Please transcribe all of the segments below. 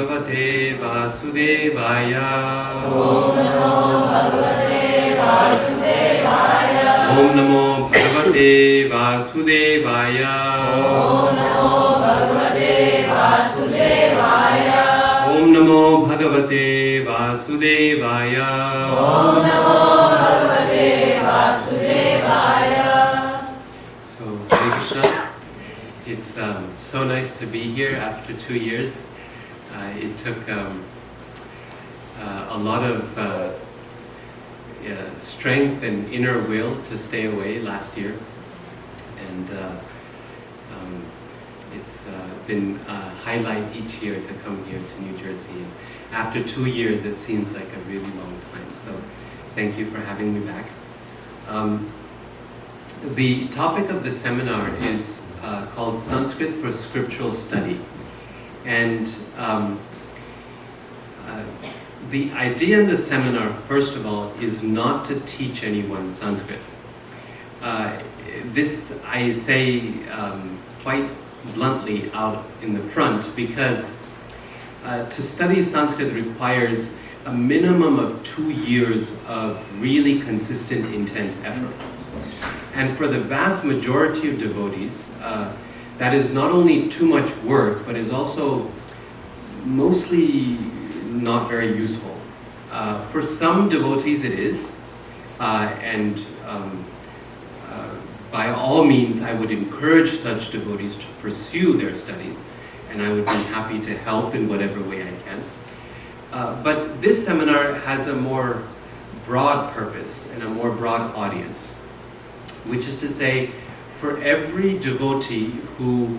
Bhagavate Vasudevaya. Om Namo Bhagavate Vasudevaya. Om Namo Bhagavate Vasudevaya. Om Namo Bhagavate Vasudevaya. So, Hare Krishna. It's so nice to be here after 2 years. It took a lot of strength and inner will to stay away last year, and it's been a highlight each year to come here to New Jersey. And after 2 years, it seems like a really long time. So, thank you for having me back. The topic of the seminar is called Sanskrit for Scriptural Study. And the idea in the seminar, first of all, is not to teach anyone Sanskrit. This I say quite bluntly out in the front, because to study Sanskrit requires a minimum of 2 years of really consistent, intense effort. And for the vast majority of devotees, that is not only too much work, but is also mostly not very useful. For some devotees it is, and by all means I would encourage such devotees to pursue their studies, and I would be happy to help in whatever way I can. But this seminar has a more broad purpose and a more broad audience, which is to say, for every devotee who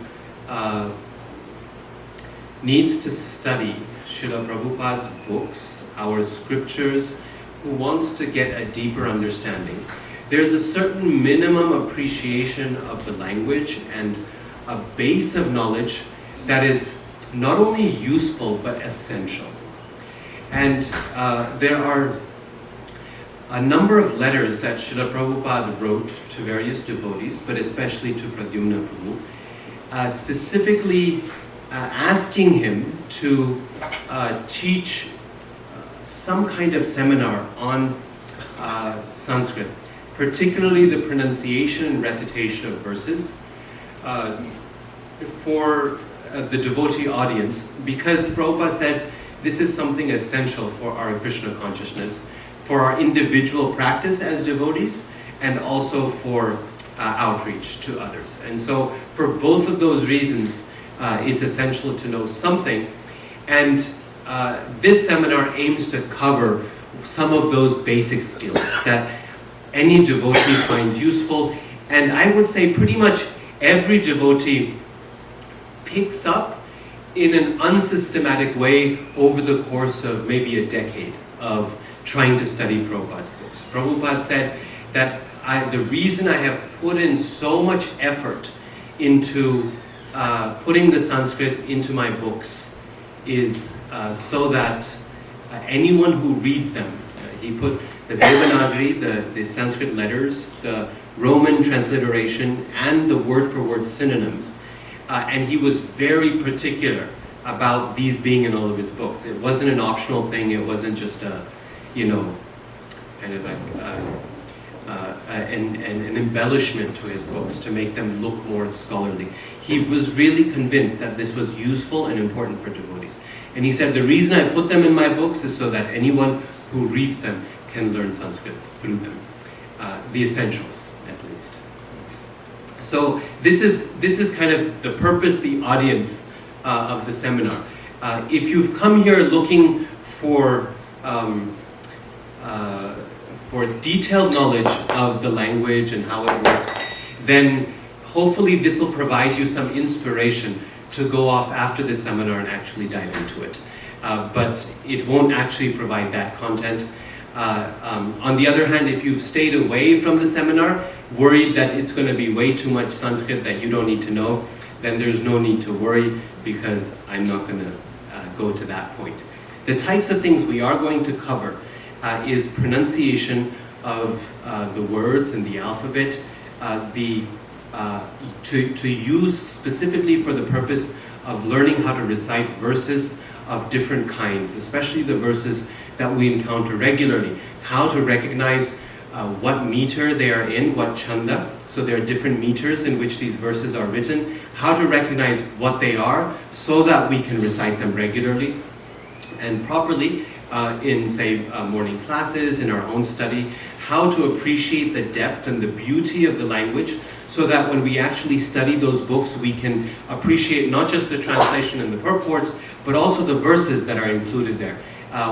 needs to study Srila Prabhupada's books, our scriptures, who wants to get a deeper understanding, there's a certain minimum appreciation of the language and a base of knowledge that is not only useful but essential. And there are a number of letters that Srila Prabhupada wrote to various devotees, but especially to Pradyumna Prabhu, specifically asking him to teach some kind of seminar on Sanskrit, particularly the pronunciation and recitation of verses for the devotee audience, because Prabhupada said this is something essential for our Krishna consciousness, for our individual practice as devotees, and also for outreach to others. And so for both of those reasons, it's essential to know something. And this seminar aims to cover some of those basic skills that any devotee finds useful. And I would say pretty much every devotee picks up in an unsystematic way over the course of maybe a decade of trying to study Prabhupada's books. Prabhupada said that the reason I have put in so much effort into putting the Sanskrit into my books is so that anyone who reads them, he put the Devanagari, the Sanskrit letters, the Roman transliteration, and the word-for-word synonyms. And he was very particular about these being in all of his books. It wasn't an optional thing, it wasn't just a, kind of an embellishment to his books to make them look more scholarly. He was really convinced that this was useful and important for devotees. And he said, the reason I put them in my books is so that anyone who reads them can learn Sanskrit through them. The essentials, at least. So this is kind of the purpose, the audience of the seminar. If you've come here looking for detailed knowledge of the language and how it works, then hopefully this will provide you some inspiration to go off after the seminar and actually dive into it. But it won't actually provide that content. On the other hand, if you've stayed away from the seminar, worried that it's going to be way too much Sanskrit that you don't need to know, then there's no need to worry, because I'm not going to go to that point. The types of things we are going to cover is pronunciation of the words and the alphabet, to use specifically for the purpose of learning how to recite verses of different kinds, especially the verses that we encounter regularly. How to recognize what meter they are in, what chanda. So there are different meters in which these verses are written. How to recognize what they are so that we can recite them regularly and properly in, say, morning classes, in our own study. How to appreciate the depth and the beauty of the language so that when we actually study those books, we can appreciate not just the translation and the purports, but also the verses that are included there,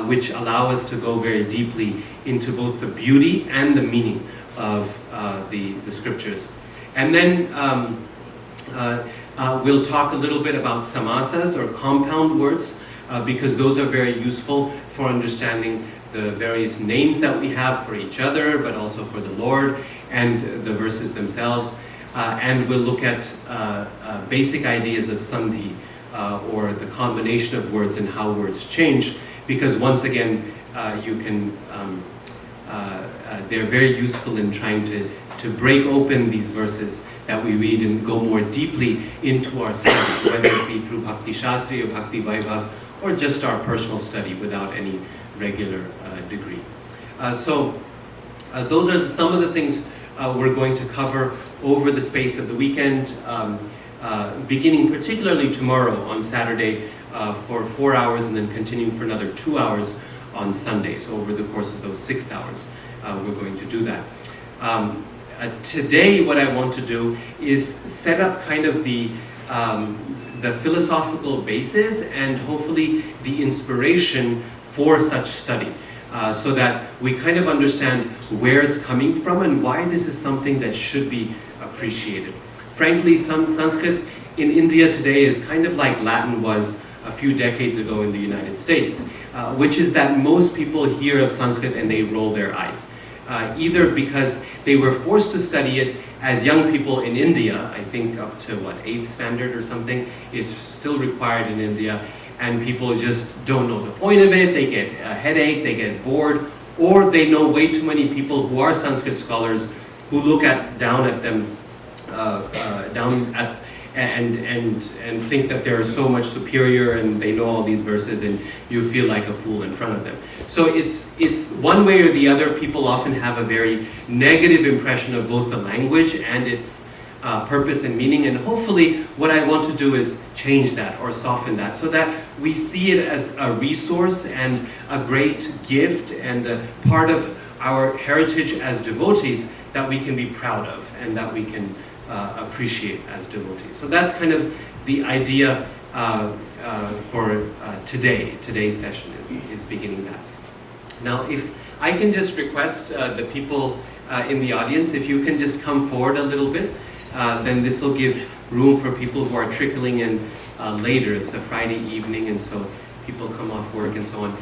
which allow us to go very deeply into both the beauty and the meaning of the scriptures. And then we'll talk a little bit about samasas, or compound words, because those are very useful for understanding the various names that we have for each other, but also for the Lord and the verses themselves. And we'll look at basic ideas of sandhi, or the combination of words and how words change, because once again, they're very useful in trying to break open these verses that we read and go more deeply into our study, whether it be through Bhakti Shastri or Bhakti Vaibhav, or just our personal study without any regular degree. So those are some of the things we're going to cover over the space of the weekend, beginning particularly tomorrow on Saturday for 4 hours, and then continuing for another 2 hours on Sunday. So over the course of those 6 hours, we're going to do that. Today, what I want to do is set up kind of the philosophical basis and hopefully the inspiration for such study, so that we kind of understand where it's coming from and why this is something that should be appreciated. Frankly, Sanskrit in India today is kind of like Latin was a few decades ago in the United States, which is that most people hear of Sanskrit and they roll their eyes. Either because they were forced to study it as young people in India, I think up to 8th standard or something, it's still required in India, and people just don't know the point of it, they get a headache, they get bored, or they know way too many people who are Sanskrit scholars who look down at them and think that they're so much superior and they know all these verses, and you feel like a fool in front of them. So it's one way or the other. People often have a very negative impression of both the language and its purpose and meaning, and hopefully what I want to do is change that or soften that so that we see it as a resource and a great gift and a part of our heritage as devotees that we can be proud of and that we can appreciate as devotees. So that's kind of the idea for today's session is beginning that. Now, if I can just request the people in the audience, if you can just come forward a little bit, then this will give room for people who are trickling in later. It's a Friday evening, and so people come off work and so on.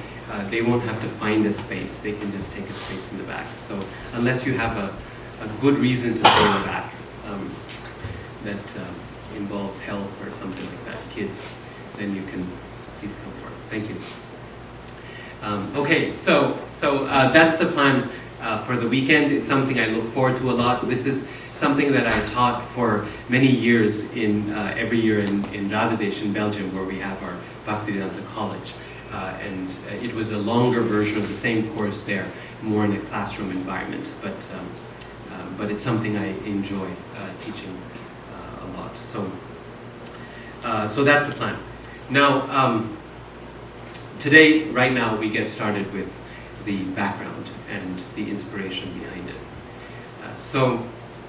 They won't have to find a space. They can just take a space in the back. So unless you have a good reason to stay in the back, that involves health or something like that, kids, then you can please come forward. Thank you. Okay, so that's the plan for the weekend. It's something I look forward to a lot. This is something that I taught for many years every year in Radhadesh in Belgium, where we have our Bhaktivedanta College. And it was a longer version of the same course there, more in a classroom environment. But it's something I enjoy teaching a lot. So that's the plan. Now, today, right now, we get started with the background and the inspiration behind it.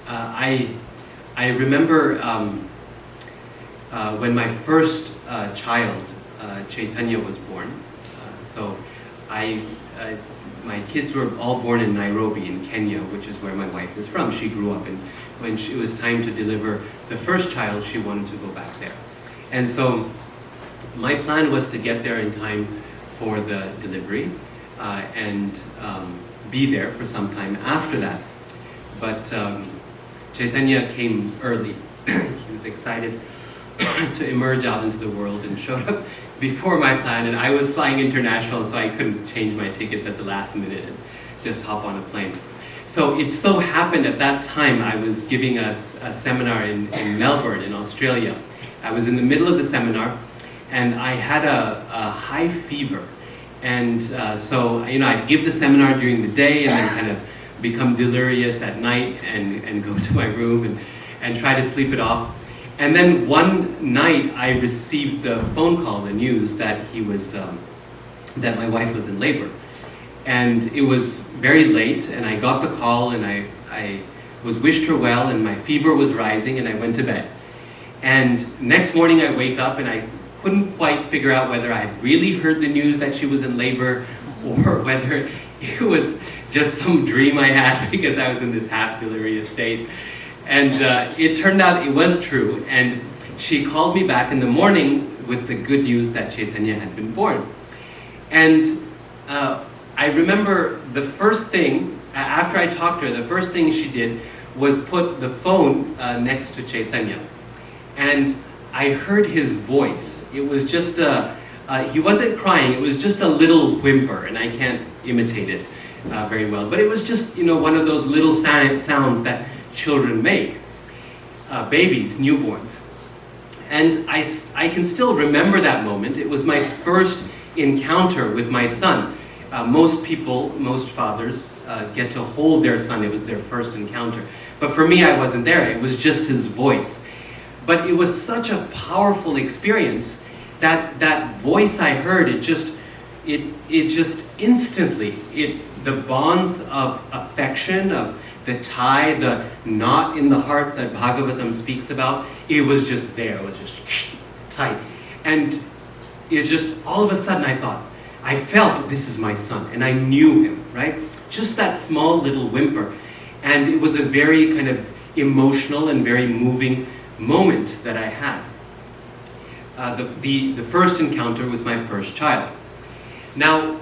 I remember when my first child, Chaitanya, was born. My kids were all born in Nairobi in Kenya, which is where my wife is from. She grew up, and when it was time to deliver the first child, she wanted to go back there. And so my plan was to get there in time for the delivery and be there for some time after that. But Chaitanya came early. He was excited to emerge out into the world and showed up before my plan, and I was flying international, so I couldn't change my tickets at the last minute and just hop on a plane. So it so happened at that time I was giving a seminar in Melbourne in Australia. I was in the middle of the seminar, and I had a high fever. And so, I'd give the seminar during the day and then kind of become delirious at night and go to my room and try to sleep it off. And then one night I received the phone call, the news that that my wife was in labor. And it was very late, and I got the call, and I was wished her well, and my fever was rising, and I went to bed. And next morning I wake up, and I couldn't quite figure out whether I had really heard the news that she was in labor, or whether it was just some dream I had because I was in this half-delirious state. And it turned out it was true, and she called me back in the morning with the good news that Chaitanya had been born. And I remember the first thing, after I talked to her, the first thing she did was put the phone next to Chaitanya. And I heard his voice. It was just he wasn't crying, it was just a little whimper, and I can't imitate it very well. But it was just, one of those little sounds that children make, babies, newborns. And I can still remember that moment. It was my first encounter with my son. Most people, most fathers, get to hold their son. It was their first encounter. But for me, I wasn't there. It was just his voice. But it was such a powerful experience that voice I heard, it just instantly, the bonds of affection, of the tie, the knot in the heart that Bhagavatam speaks about, it was just there. It was just tight. And it's just, all of a sudden I felt this is my son, and I knew him, right? Just that small little whimper. And it was a very kind of emotional and very moving moment that I had. The first encounter with my first child. Now,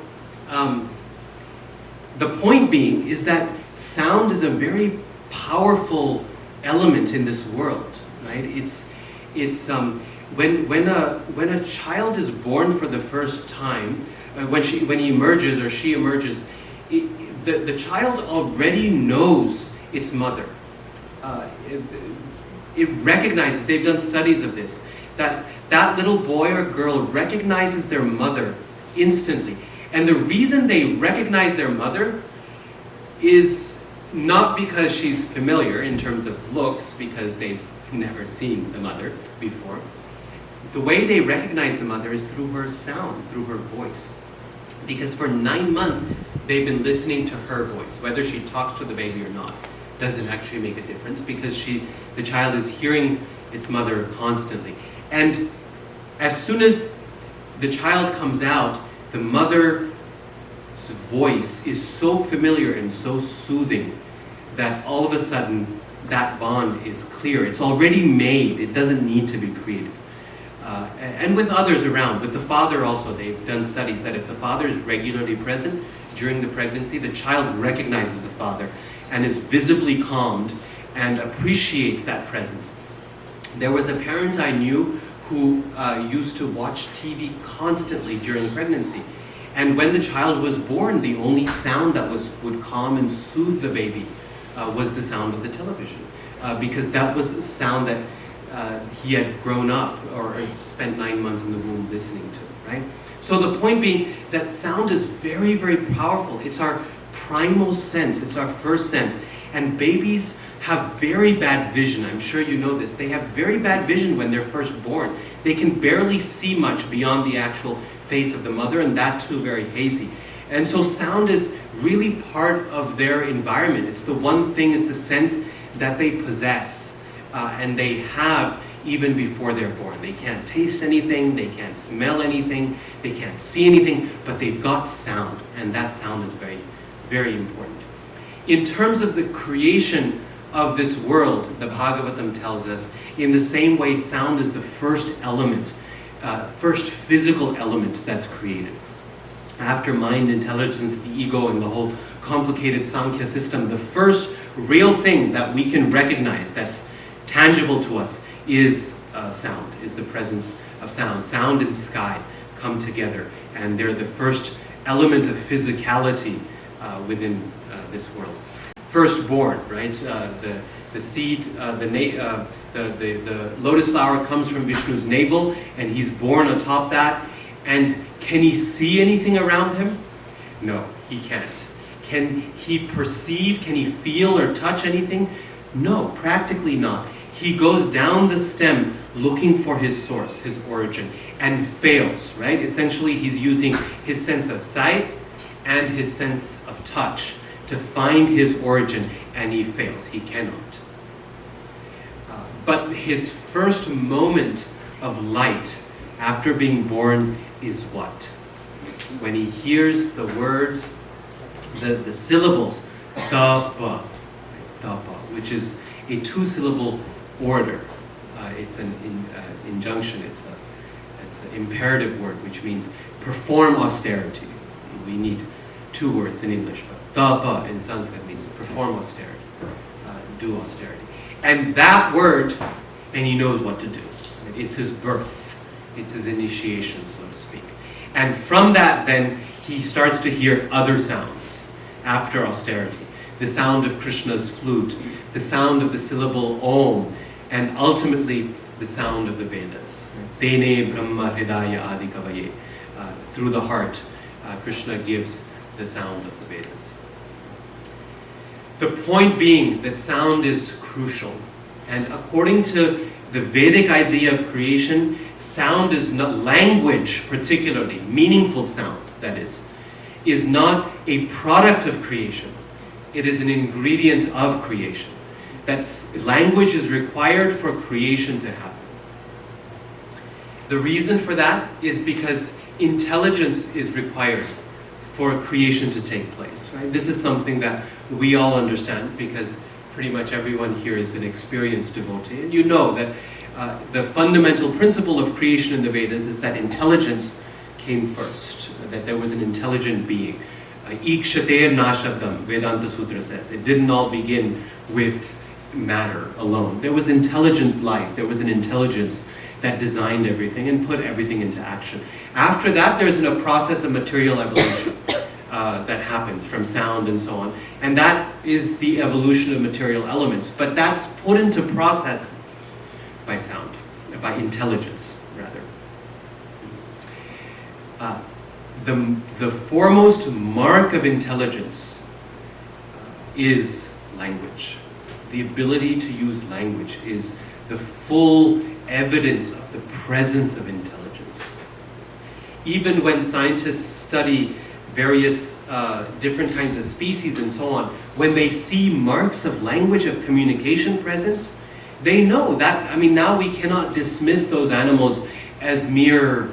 the point being is that sound is a very powerful element in this world, right? When a child is born for the first time, when he emerges or she emerges, the child already knows its mother. It recognizes, they've done studies of this, that little boy or girl recognizes their mother instantly. And the reason they recognize their mother is not because she's familiar in terms of looks, because they've never seen the mother before. The way they recognize the mother is through her sound, through her voice. Because for 9 months, they've been listening to her voice. Whether she talks to the baby or not doesn't actually make a difference, because the child is hearing its mother constantly. And as soon as the child comes out, the mother's voice is so familiar and so soothing that all of a sudden that bond is clear. It's already made. It doesn't need to be created. And with others around, with the father also, they've done studies that if the father is regularly present during the pregnancy, the child recognizes the father and is visibly calmed and appreciates that presence. There was a parent I knew who used to watch TV constantly during pregnancy. And when the child was born, the only sound that would calm and soothe the baby was the sound of the television. Because that was the sound that he had grown up or spent 9 months in the womb listening to, right? So the point being that sound is very, very powerful. It's our primal sense. It's our first sense. And babies have very bad vision. I'm sure you know this. They have very bad vision when they're first born. They can barely see much beyond the actual face of the mother, and that too very hazy. And so sound is really part of their environment. It's the one thing, is the sense that they possess and they have even before they're born. They can't taste anything, they can't smell anything, they can't see anything, but they've got sound, and that sound is very, very important. In terms of the creation of this world, the Bhagavatam tells us, in the same way sound is the first element, first physical element that's created. After mind, intelligence, the ego, and the whole complicated Sankhya system, the first real thing that we can recognize that's tangible to us is sound, is the presence of sound. Sound and sky come together, and they're the first element of physicality within this world. Firstborn, right? the seed, the lotus flower comes from Vishnu's navel, and he's born atop that. And can he see anything around him? No, he can't. Can he perceive, can he feel or touch anything? No, practically not. He goes down the stem looking for his source, his origin, and fails, right? Essentially, he's using his sense of sight and his sense of touch to find his origin, and he fails. He cannot. But his first moment of light after being born is what? When he hears the words, the syllables, dapa, which is a two-syllable order. It's an injunction, it's an imperative word, which means perform austerity. We need two words in English, but dapa in Sanskrit means perform austerity, do austerity. And that word, and he knows what to do. It's his birth. It's his initiation, so to speak. And from that, then, he starts to hear other sounds after austerity. The sound of Krishna's flute, the sound of the syllable Om, and ultimately the sound of the Vedas. Tene Brahma Hridaya Adi Kavaye. Through the heart, Krishna gives the sound of the Vedas. The point being that sound is crucial. And according to the Vedic idea of creation, sound is not, language particularly, meaningful sound, that is not a product of creation. It is an ingredient of creation. Language is required for creation to happen. The reason for that is because intelligence is required for creation to take place. Right? This is something that we all understand because pretty much everyone here is an experienced devotee. And you know that the fundamental principle of creation in the Vedas is that intelligence came first, that there was an intelligent being. Ikshater nashabdam, Vedanta Sutra says. It didn't all begin with matter alone. There was intelligent life. There was an intelligence that designed everything and put everything into action. After that, there's a process of material evolution that happens from sound and so on. And that is the evolution of material elements. But that's put into process by sound, by intelligence, rather. The foremost mark of intelligence is language. The ability to use language is the full evidence of the presence of intelligence. Even when scientists study various different kinds of species and so on, when they see marks of language, of communication present, they know that, now we cannot dismiss those animals as mere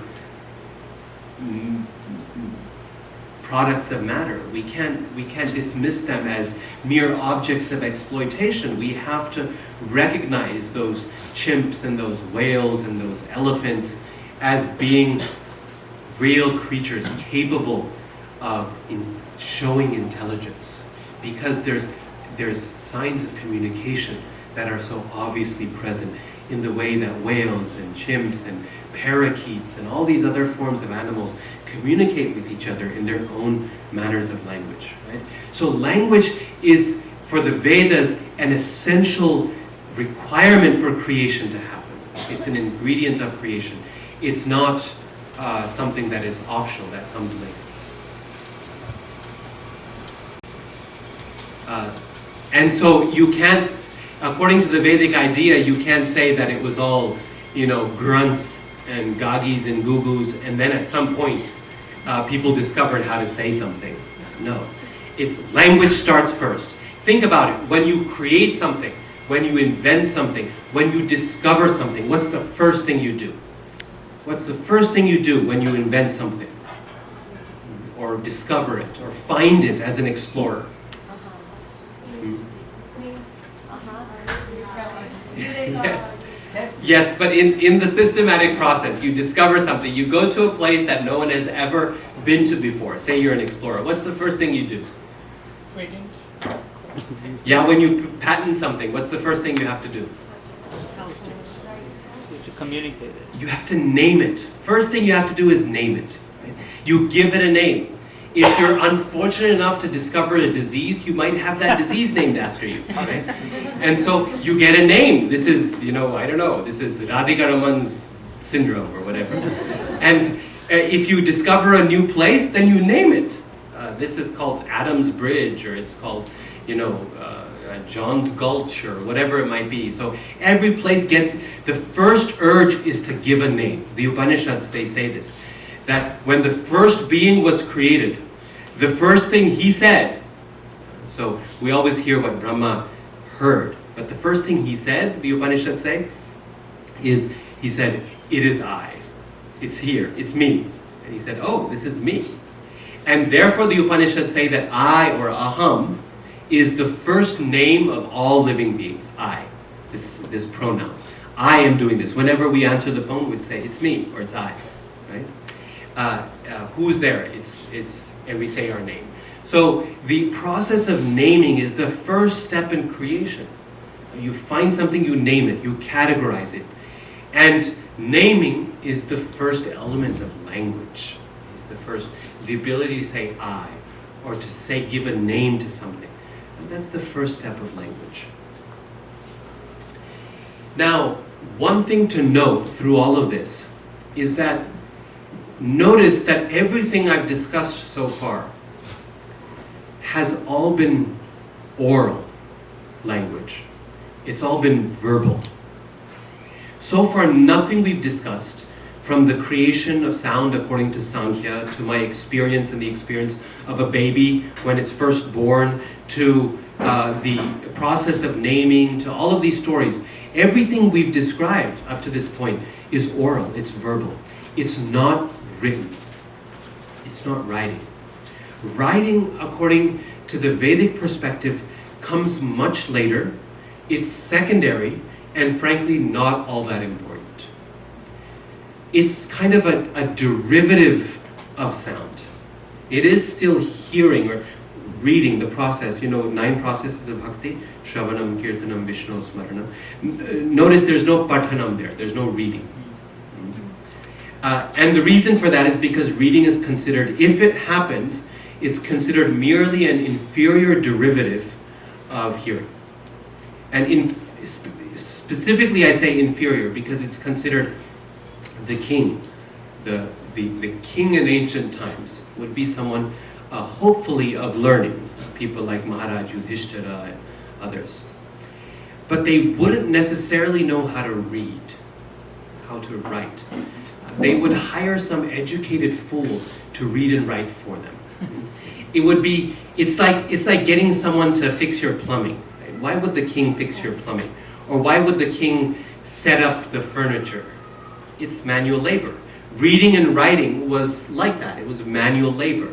products of matter. We can't dismiss them as mere objects of exploitation. We have to recognize those chimps and those whales and those elephants as being real creatures capable of showing intelligence, because there's signs of communication that are so obviously present in the way that whales and chimps and parakeets and all these other forms of animals communicate with each other in their own manners of language, right? So language is, for the Vedas, an essential requirement for creation to happen. It's an ingredient of creation. It's not something that is optional, that comes later. And so you can't, according to the Vedic idea, you can't say that it was all, grunts and gagis and gugus, and then at some point people discovered how to say something. No. It's language starts first. Think about it. When you create something, when you invent something, when you discover something, what's the first thing you do? What's the first thing you do when you invent something? Or discover it, or find it as an explorer? Yes, but in the systematic process, you discover something. You go to a place that no one has ever been to before. Say you're an explorer. What's the first thing you do? Patent. Yeah, when you patent something, what's the first thing you have to do? To communicate it. You have to name it. First thing you have to do is name it. Right? You give it a name. if you're unfortunate enough to discover a disease, you might have that disease named after you, right? And so you get a name. This is, I don't know, this is Radhika Ramana's syndrome or whatever. And if you discover a new place, then you name it. This is called Adam's Bridge, or it's called, John's Gulch, or whatever it might be. So every place gets, the first urge is to give a name. The Upanishads, they say this, that when the first being was created, the first thing he said, so we always hear what Brahma heard, but the first thing he said, the Upanishads say, is, he said, it is I. It's here, it's me. And he said, oh, this is me. And therefore the Upanishads say that I, or aham, is the first name of all living beings. I, this pronoun. I am doing this. Whenever we answer the phone, we'd say, it's me, or it's I, right? Who's there? And we say our name. So the process of naming is the first step in creation. You find something, you name it, you categorize it. And naming is the first element of language. It's the ability to say I, or to say, give a name to something. And that's the first step of language. Now, one thing to note through all of this is that notice that everything I've discussed so far has all been oral language. It's all been verbal. So far, nothing we've discussed, from the creation of sound according to Sankhya, to my experience and the experience of a baby when it's first born, to the process of naming, to all of these stories, everything we've described up to this point is oral, it's verbal. It's not written. It's not writing. Writing, according to the Vedic perspective, comes much later. It's secondary, and frankly, not all that important. It's kind of a derivative of sound. It is still hearing or reading, the process, 9 processes of bhakti, Shravanam, Kirtanam, Vishnu, Smaranam. Notice there's no pathanam there, there's no reading. And the reason for that is because reading is considered, if it happens, it's considered merely an inferior derivative of hearing. And specifically I say inferior because it's considered the king. The king in ancient times would be someone hopefully of learning, people like Maharaj Yudhishthira and others. But they wouldn't necessarily know how to read, how to write. They would hire some educated fool to read and write for them. It's like getting someone to fix your plumbing. Right? Why would the king fix your plumbing? Or why would the king set up the furniture? It's manual labor. Reading and writing was like that. It was manual labor.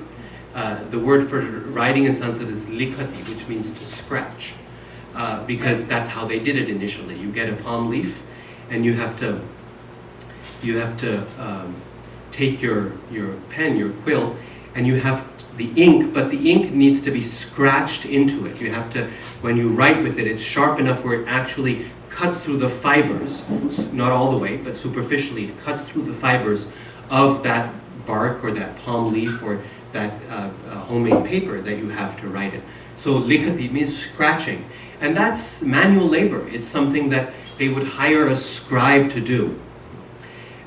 The word for writing in Sanskrit is likhati, which means to scratch. Because that's how they did it initially. You get a palm leaf and you have to take your pen, your quill, and you have the ink, but the ink needs to be scratched into it. You have to, when you write with it, it's sharp enough where it actually cuts through the fibers, not all the way, but superficially, it cuts through the fibers of that bark or that palm leaf or that homemade paper that you have to write in. So likhati means scratching. And that's manual labor. It's something that they would hire a scribe to do.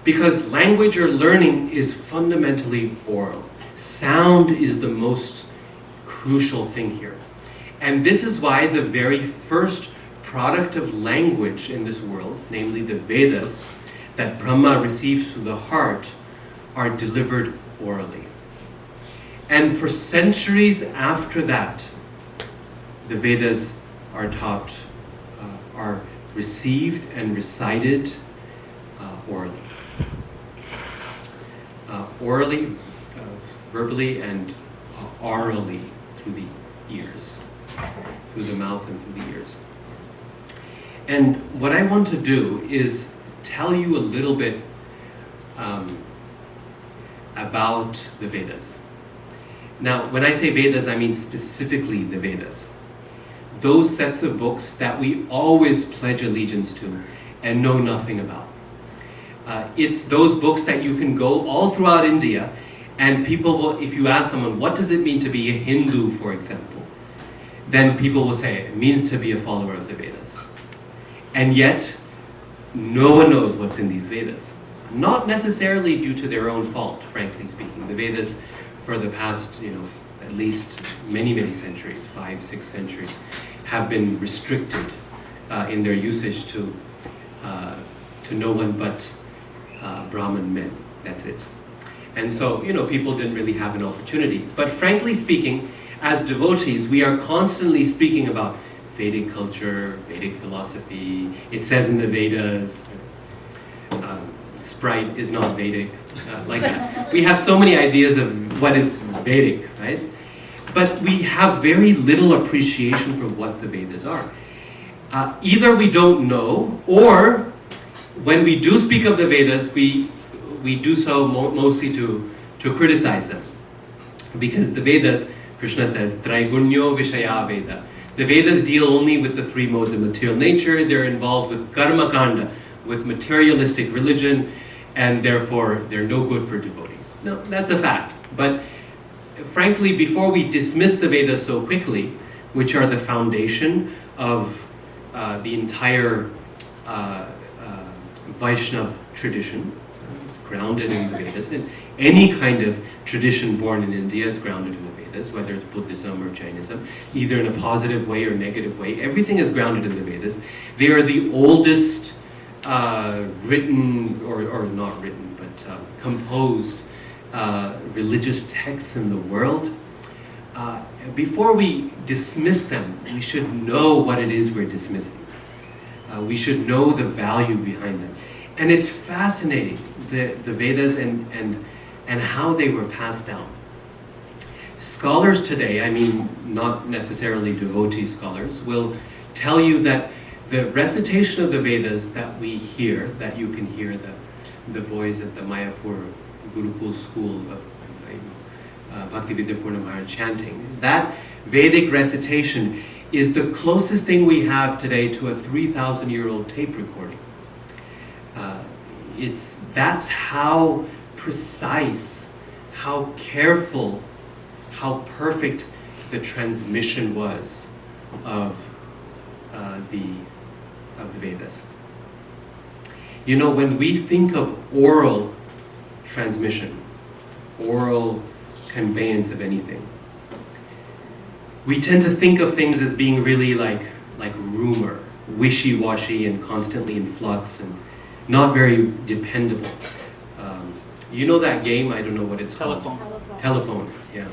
Because language or learning is fundamentally oral. Sound is the most crucial thing here. And this is why the very first product of language in this world, namely the Vedas, that Brahma receives through the heart, are delivered orally. And for centuries after that, the Vedas are taught, are received and recited orally. Orally, verbally, and orally through the ears, through the mouth and through the ears. And what I want to do is tell you a little bit about the Vedas. Now, when I say Vedas, I mean specifically the Vedas. Those sets of books that we always pledge allegiance to and know nothing about. It's those books that you can go all throughout India And people will, if you ask someone, what does it mean to be a Hindu, for example? Then people will say, it means to be a follower of the Vedas. And yet, no one knows what's in these Vedas. Not necessarily due to their own fault, frankly speaking. The Vedas, for the past, at least many, many centuries, 5, 6 centuries, have been restricted in their usage to no one but Brahmin men. That's it. And so, people didn't really have an opportunity. But frankly speaking, as devotees, we are constantly speaking about Vedic culture, Vedic philosophy. It says in the Vedas, Sprite is not Vedic. Like that. We have so many ideas of what is Vedic, right? But we have very little appreciation for what the Vedas are. Either we don't know, or when we do speak of the Vedas, we do so mostly to criticize them. Because the Vedas, Krishna says, Traigunyo Vishaya Veda. The Vedas deal only with the 3 modes of material nature. They're involved with karma kanda, with materialistic religion, and therefore they're no good for devotees. No, that's a fact. But frankly, before we dismiss the Vedas so quickly, which are the foundation of the entire Vaishnava tradition, it's grounded in the Vedas, and any kind of tradition born in India is grounded in the Vedas, whether it's Buddhism or Jainism, either in a positive way or negative way. Everything is grounded in the Vedas. They are the oldest written, or not written, but composed religious texts in the world. Before we dismiss them, we should know what it is we're dismissing. We should know the value behind them. And it's fascinating, the Vedas and how they were passed down. Scholars today, I mean not necessarily devotee scholars, will tell you that the recitation of the Vedas that we hear, that you can hear the boys at the Mayapur Gurukul school of Bhaktivedanta Purana Maharaj chanting, that Vedic recitation is the closest thing we have today to a 3,000-year-old tape recording. That's how precise, how careful, how perfect the transmission was of the Vedas. When we think of oral transmission, oral conveyance of anything, we tend to think of things as being really like rumor, wishy-washy and constantly in flux and not very dependable. That game? I don't know what it's called. Telephone, yeah.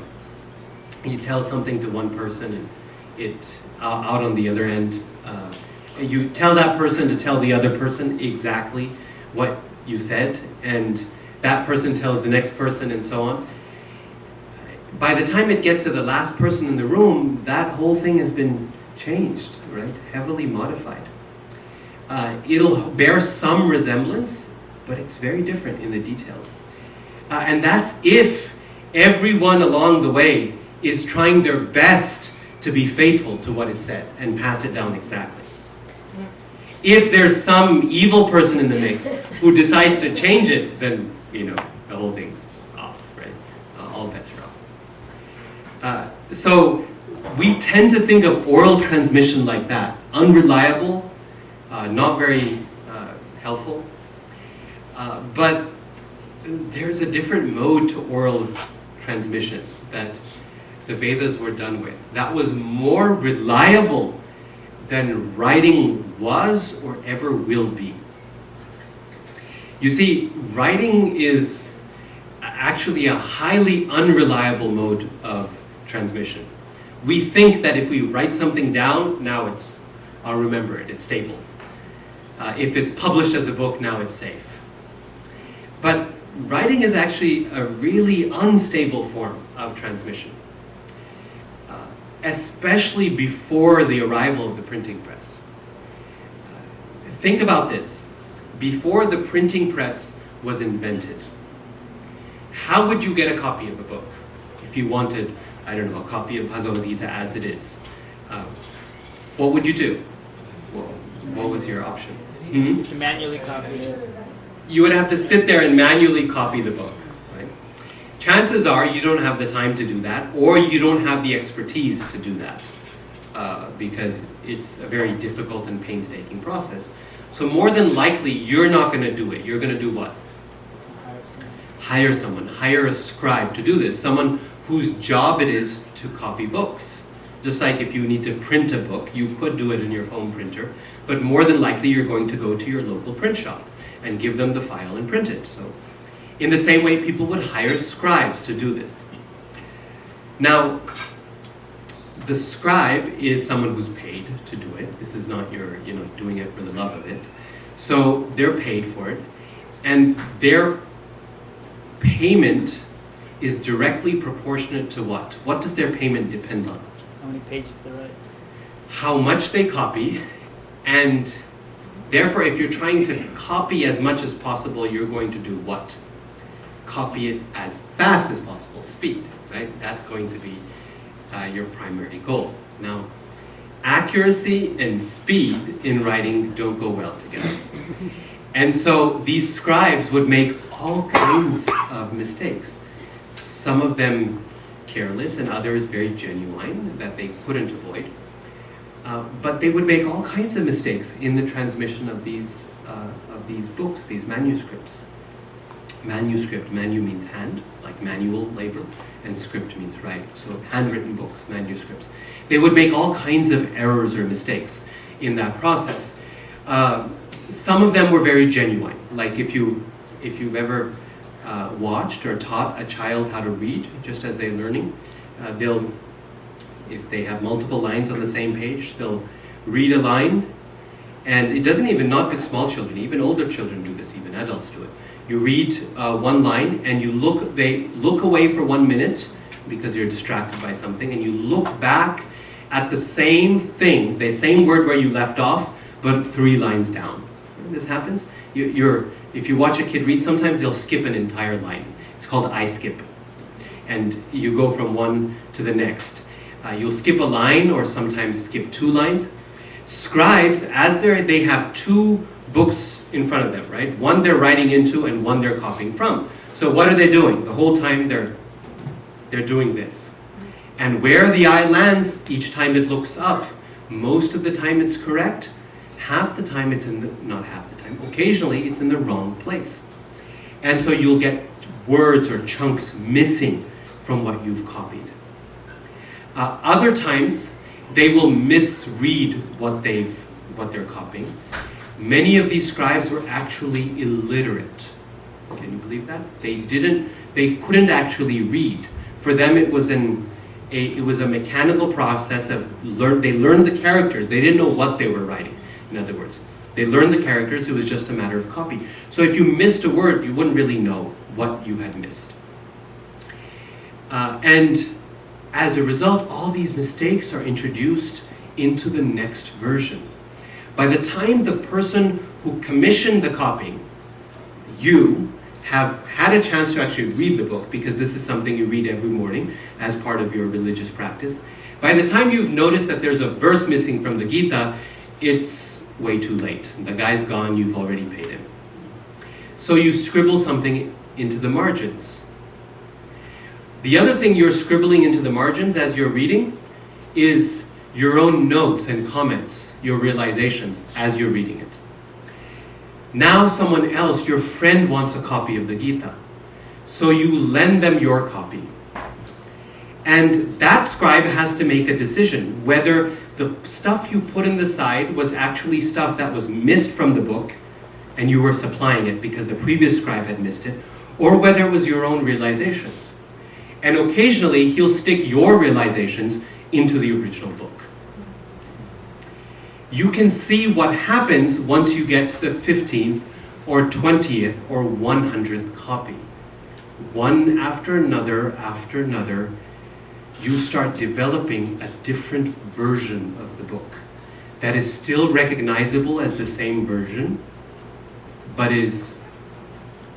You tell something to one person and it out on the other end, you tell that person to tell the other person exactly what you said, and that person tells the next person, and so on. By the time it gets to the last person in the room, that whole thing has been changed, right? Heavily modified. It'll bear some resemblance, but it's very different in the details. And that's if everyone along the way is trying their best to be faithful to what is said and pass it down exactly. If there's some evil person in the mix who decides to change it, then, the whole thing's off, right? All bets are off. So we tend to think of oral transmission like that, unreliable, not very helpful, but there's a different mode to oral transmission that the Vedas were done with. That was more reliable than writing was or ever will be. You see, writing is actually a highly unreliable mode of transmission. We think that if we write something down, now I'll remember it, it's stable. If it's published as a book, now it's safe. But writing is actually a really unstable form of transmission, especially before the arrival of the printing press. Think about this. Before the printing press was invented, how would you get a copy of a book? If you wanted, a copy of Bhagavad Gita as it is, what would you do? What was your option? To manually copy it. You would have to sit there and manually copy the book, right? chances are you don't have the time to do that, or you don't have the expertise to do that, because it's a very difficult and painstaking process. So more than likely, you're not going to do it. You're going to do what? Hire someone. Hire a scribe to do this. Someone whose job it is to copy books. Just like if you need to print a book, you could do it in your home printer, but more than likely you're going to go to your local print shop and give them the file and print it. So in the same way, people would hire scribes to do this. Now, the scribe is someone who's paid to do it. This is not your, doing it for the love of it. So they're paid for it, and their payment is directly proportionate to what? What does their payment depend on? How many pages they write? How much they copy, and therefore if you're trying to copy as much as possible, you're going to do what? Copy it as fast as possible, speed, right? That's going to be your primary goal. Now, accuracy and speed in writing don't go well together. And so these scribes would make all kinds of mistakes. Some of them careless and others very genuine that they couldn't avoid. But they would make all kinds of mistakes in the transmission of these books, these manuscripts. Manuscript, manu means hand, like manual labor, and script means write. So handwritten books, manuscripts. They would make all kinds of errors or mistakes in that process. Some of them were very genuine. Like if you've ever watched or taught a child how to read, just as they're learning, if they have multiple lines on the same page, they'll read a line, and it doesn't even, not with small children, even older children do this, even adults do it. You read one line and they look away for 1 minute because you're distracted by something, and you look back at the same thing, the same word where you left off, but 3 lines down. When this happens, if you watch a kid read, sometimes they'll skip an entire line. It's called I-skip. And you go from one to the next. You'll skip a line or sometimes skip 2 lines. Scribes, they have 2 books in front of them, right? One they're writing into and one they're copying from. So what are they doing? The whole time they're doing this. And where the eye lands each time it looks up, most of the time it's correct. Half the time it's not half the time, occasionally it's in the wrong place. And so you'll get words or chunks missing from what you've copied. Other times, they will misread what they're copying. Many of these scribes were actually illiterate. Can you believe that? They couldn't actually read. For them, it was a mechanical process of they learned the characters. They didn't know what they were writing. In other words, they learned the characters. It was just a matter of copy. So if you missed a word, you wouldn't really know what you had missed. And as a result, all these mistakes are introduced into the next version. By the time the person who commissioned the copying, you have had a chance to actually read the book, because this is something you read every morning as part of your religious practice. By the time you've noticed that there's a verse missing from the Gita, it's way too late. The guy's gone, you've already paid him. So you scribble something into the margins. The other thing you're scribbling into the margins as you're reading is your own notes and comments, your realizations as you're reading it. Now someone else, your friend, wants a copy of the Gita. So you lend them your copy. And that scribe has to make a decision whether the stuff you put in the side was actually stuff that was missed from the book and you were supplying it because the previous scribe had missed it, or whether it was your own realizations. And occasionally he'll stick your realizations into the original book. You can see what happens once you get to the 15th or 20th or 100th copy. One after another, you start developing a different version of the book that is still recognizable as the same version, but is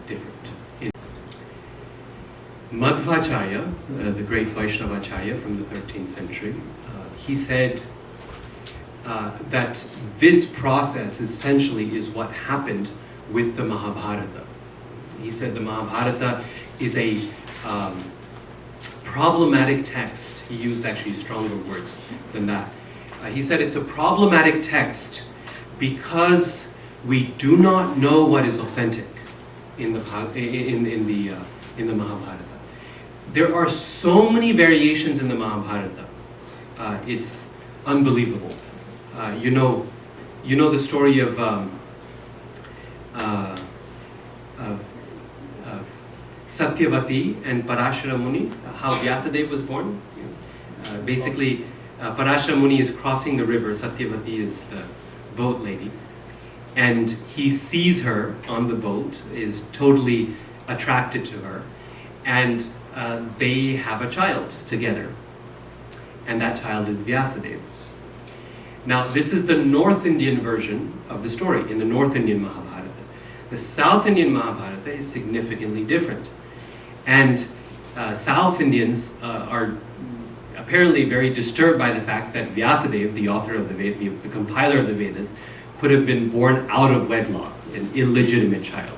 different. Madhvacharya, the great Vaishnavacharya from the 13th century, he said that this process essentially is what happened with the Mahabharata. He said the Mahabharata is a problematic text. He used actually stronger words than that. He said it's a problematic text because we do not know what is authentic in the Mahabharata. There are so many variations in the Mahabharata. It's unbelievable. You know the story of Satyavati and Parashara Muni, how Vyasadeva was born. Basically, Parashara Muni is crossing the river, Satyavati is the boat lady, and he sees her on the boat, is totally attracted to her, and they have a child together, and that child is Vyasadeva. Now, this is the North Indian version of the story, in the North Indian Mahabharata. The South Indian Mahabharata is significantly different. And South Indians are apparently very disturbed by the fact that Vyasadeva, the author of the Vedas, the compiler of the Vedas, could have been born out of wedlock, an illegitimate child.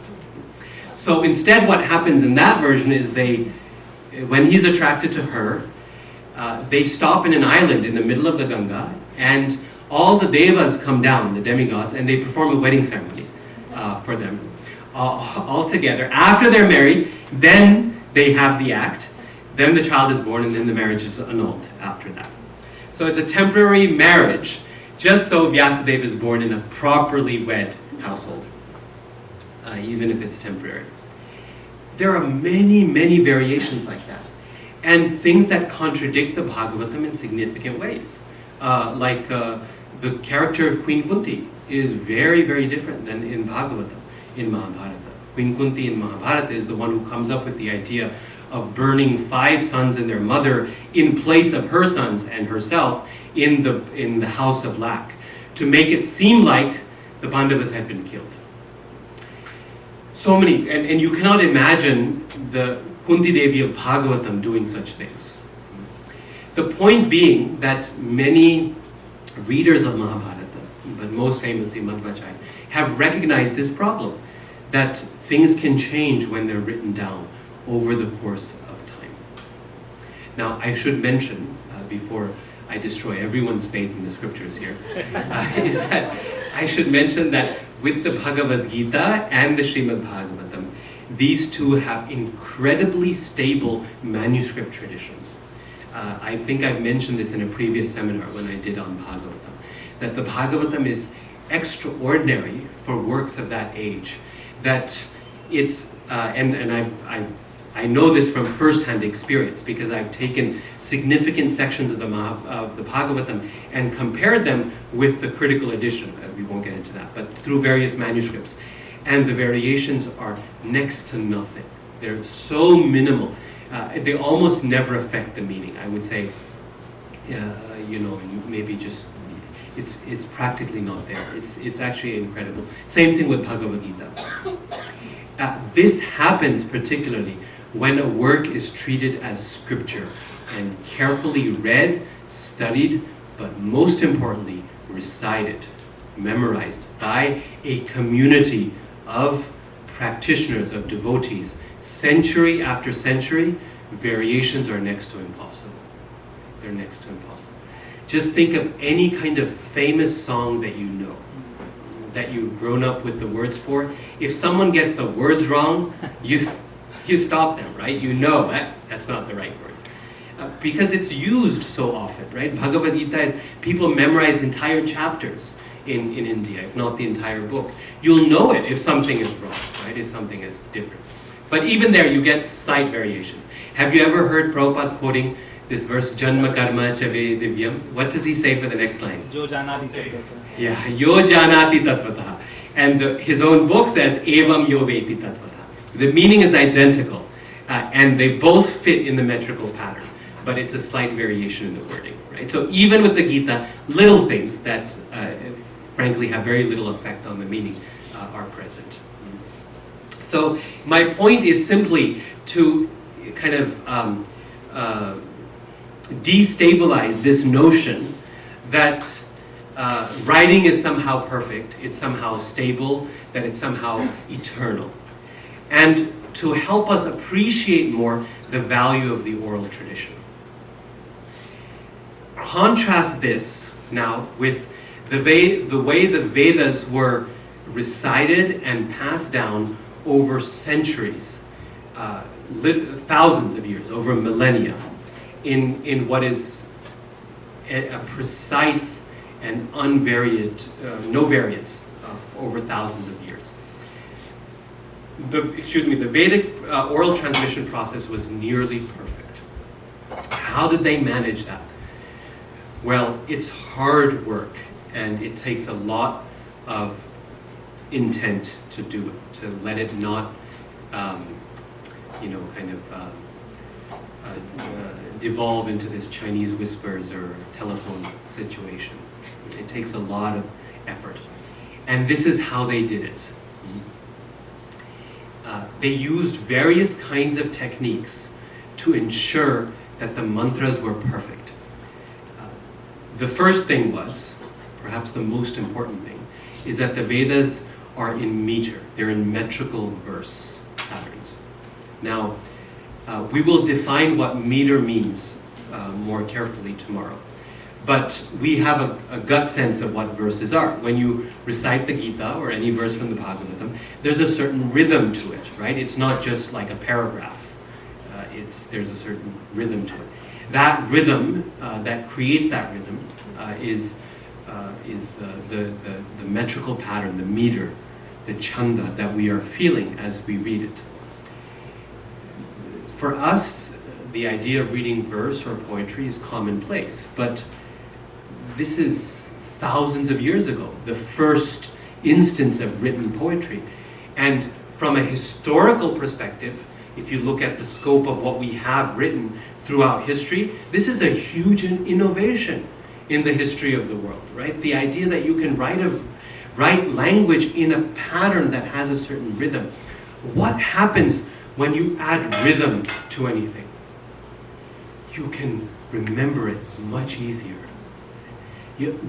So instead what happens in that version is when he's attracted to her, they stop in an island in the middle of the Ganga, and all the devas come down, the demigods, and they perform a wedding ceremony for them all together. After they're married, then they have the act, then the child is born, and then the marriage is annulled after that. So it's a temporary marriage, just so Vyasadeva is born in a properly wed household, even if it's temporary. There are many, many variations like that, and things that contradict the Bhagavatam in significant ways. Like the character of Queen Kunti is very, very different than in Bhagavatam, in Mahabharata. Queen Kunti in Mahabharata is the one who comes up with the idea of burning 5 sons and their mother in place of her sons and herself in the house of lac, to make it seem like the Pandavas had been killed. So many, and you cannot imagine the Kunti Devi of Bhagavatam doing such things. The point being that many readers of Mahabharata, but most famously Madhvacharya, have recognized this problem, that things can change when they're written down over the course of time. Now, I should mention, before I destroy everyone's faith in the scriptures here, is that I should mention that with the Bhagavad Gita and the Srimad Bhagavatam, these two have incredibly stable manuscript traditions. I think I've mentioned this in a previous seminar when I did on Bhagavatam, that the Bhagavatam is extraordinary for works of that age. That it's, and I know this from first-hand experience, because I've taken significant sections of the Bhagavatam and compared them with the critical edition. We won't get into that, but through various manuscripts. And the variations are next to nothing. They're so minimal. They almost never affect the meaning. I would say, you maybe just, it's practically not there. It's actually incredible. Same thing with Bhagavad Gita. This happens particularly when a work is treated as scripture and carefully read, studied, but most importantly, recited, memorized by a community of practitioners, of devotees. Century after century, variations are next to impossible. They're next to impossible. Just think of any kind of famous song that you know, that you've grown up with the words for. If someone gets the words wrong, you stop them, right? You know that's not the right words. Because it's used so often, right? Bhagavad Gita is, people memorize entire chapters in India, if not the entire book. You'll know it if something is wrong, right? If something is different. But even there, you get slight variations. Have you ever heard Prabhupada quoting this verse, Janma Karma Chave Divyam? What does he say for the next line? Jo janati tatvatah. Yeah, Yo Janati Tatvatah. And his own book says, Evam Yo Veti Tatvatah. The meaning is identical, and they both fit in the metrical pattern, but it's a slight variation in the wording, right? So even with the Gita, little things that frankly have very little effect on the meaning are present. So my point is simply to kind of destabilize this notion that writing is somehow perfect, it's somehow stable, that it's somehow eternal. And to help us appreciate more the value of the oral tradition. Contrast this now with the way the Vedas were recited and passed down over centuries, thousands of years, over millennia, in what is a precise and unvaried, no variance over thousands of years. The Vedic oral transmission process was nearly perfect. How did they manage that? Well, it's hard work, and it takes a lot of intent to do it, to let it not, devolve into this Chinese whispers or telephone situation. It takes a lot of effort. And this is how they did it. They used various kinds of techniques to ensure that the mantras were perfect. The first thing was, perhaps the most important thing, is that the Vedas are in meter. They're in metrical verse patterns. Now, we will define what meter means more carefully tomorrow. But we have a gut sense of what verses are. When you recite the Gita or any verse from the Bhagavatam, there's a certain rhythm to it, right? It's not just like a paragraph. There's a certain rhythm to it. That rhythm, that creates that rhythm, is the metrical pattern, the meter, the chanda that we are feeling as we read it. For us, the idea of reading verse or poetry is commonplace, but this is thousands of years ago, the first instance of written poetry. And from a historical perspective, if you look at the scope of what we have written throughout history, this is a huge innovation in the history of the world, right? The idea that you can write language in a pattern that has a certain rhythm. What happens when you add rhythm to anything? You can remember it much easier.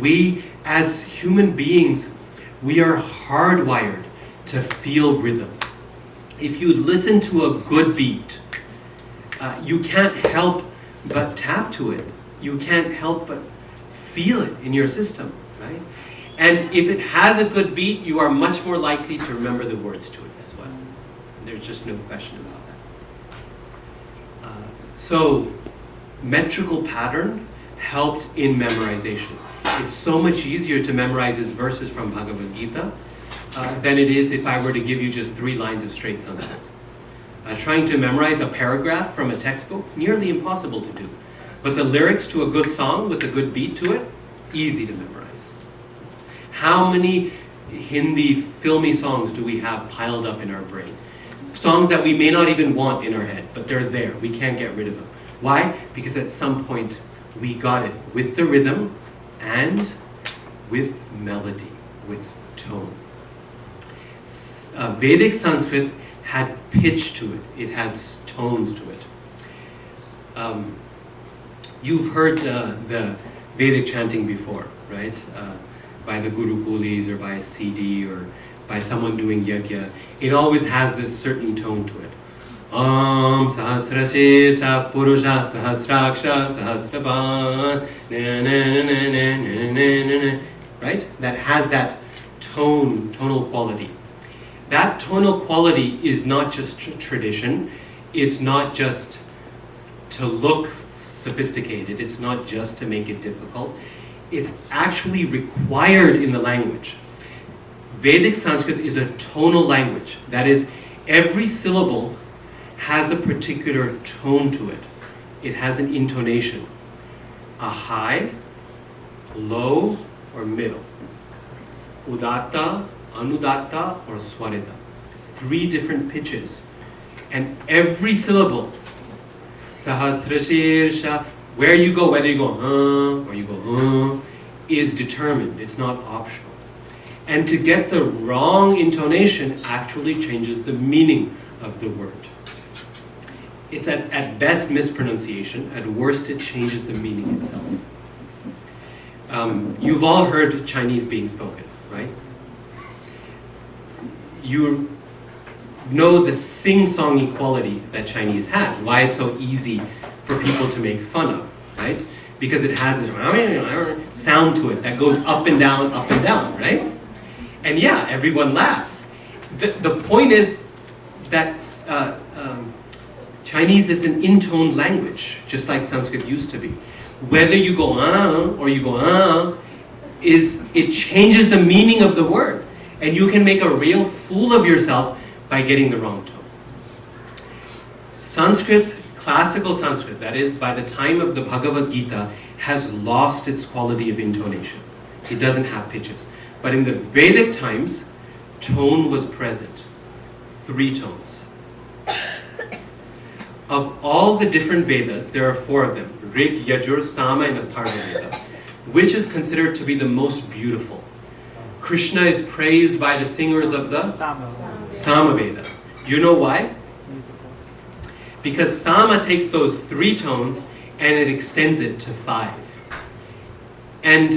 We, as human beings, we are hardwired to feel rhythm. If you listen to a good beat, you can't help but tap to it. You can't help but feel it in your system, right? And if it has a good beat, you are much more likely to remember the words to it as well. There's just no question about that. So, metrical pattern helped in memorization. It's so much easier to memorize his verses from Bhagavad Gita than it is if I were to give you just 3 lines of straight Sanskrit. Trying to memorize a paragraph from a textbook, nearly impossible to do. But the lyrics to a good song with a good beat to it, easy to memorize. How many Hindi filmy songs do we have piled up in our brain? Songs that we may not even want in our head, but they're there. We can't get rid of them. Why? Because at some point we got it with the rhythm and with melody, with tone. Vedic Sanskrit had pitch to it. It had tones to it. You've heard the Vedic chanting before, right? By the Gurukulis or by a CD or by someone doing yajna. It always has this certain tone to it. Om Sahasrashesha Purusha Sahasraksha Sahasrabhan, right? That has that tonal quality. That tonal quality is not just tradition. It's not just to look sophisticated. It's not just to make it difficult. It's actually required in the language. Vedic Sanskrit is a tonal language. That is, every syllable has a particular tone to it. It has an intonation. A high, low, or middle. Udatta, anudatta, or swarita. 3 different pitches. And every syllable, sahasrashirsha, where you go, whether you go or you go is determined. It's not optional. And to get the wrong intonation actually changes the meaning of the word. It's at best mispronunciation, at worst it changes the meaning itself. You've all heard Chinese being spoken, right? know the sing-song equality that Chinese has, why it's so easy for people to make fun of, right? Because it has this sound to it that goes up and down, right? And yeah, everyone laughs. The point is that Chinese is an intoned language, just like Sanskrit used to be. Whether you go or you go it changes the meaning of the word. And you can make a real fool of yourself by getting the wrong tone. Sanskrit, classical Sanskrit, that is, by the time of the Bhagavad Gita, has lost its quality of intonation. It doesn't have pitches. But in the Vedic times, tone was present. 3 tones. Of all the different Vedas, there are 4 of them. Rig, Yajur, Sama, and Atharva Veda. Which is considered to be the most beautiful? Krishna is praised by the singers of the Sama Veda. You know why? Because Sama takes those 3 tones and it extends it to 5. And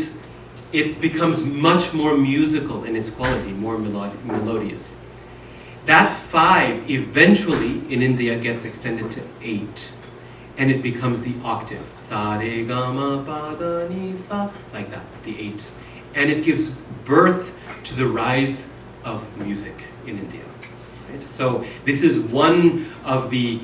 it becomes much more musical in its quality, more melodious. That 5 eventually in India gets extended to 8. And it becomes the octave. Sa, re, ga, ma, pa, da, ni, sa. Like that, the 8. And it gives birth to the rise of music in India. Right? So this is one of the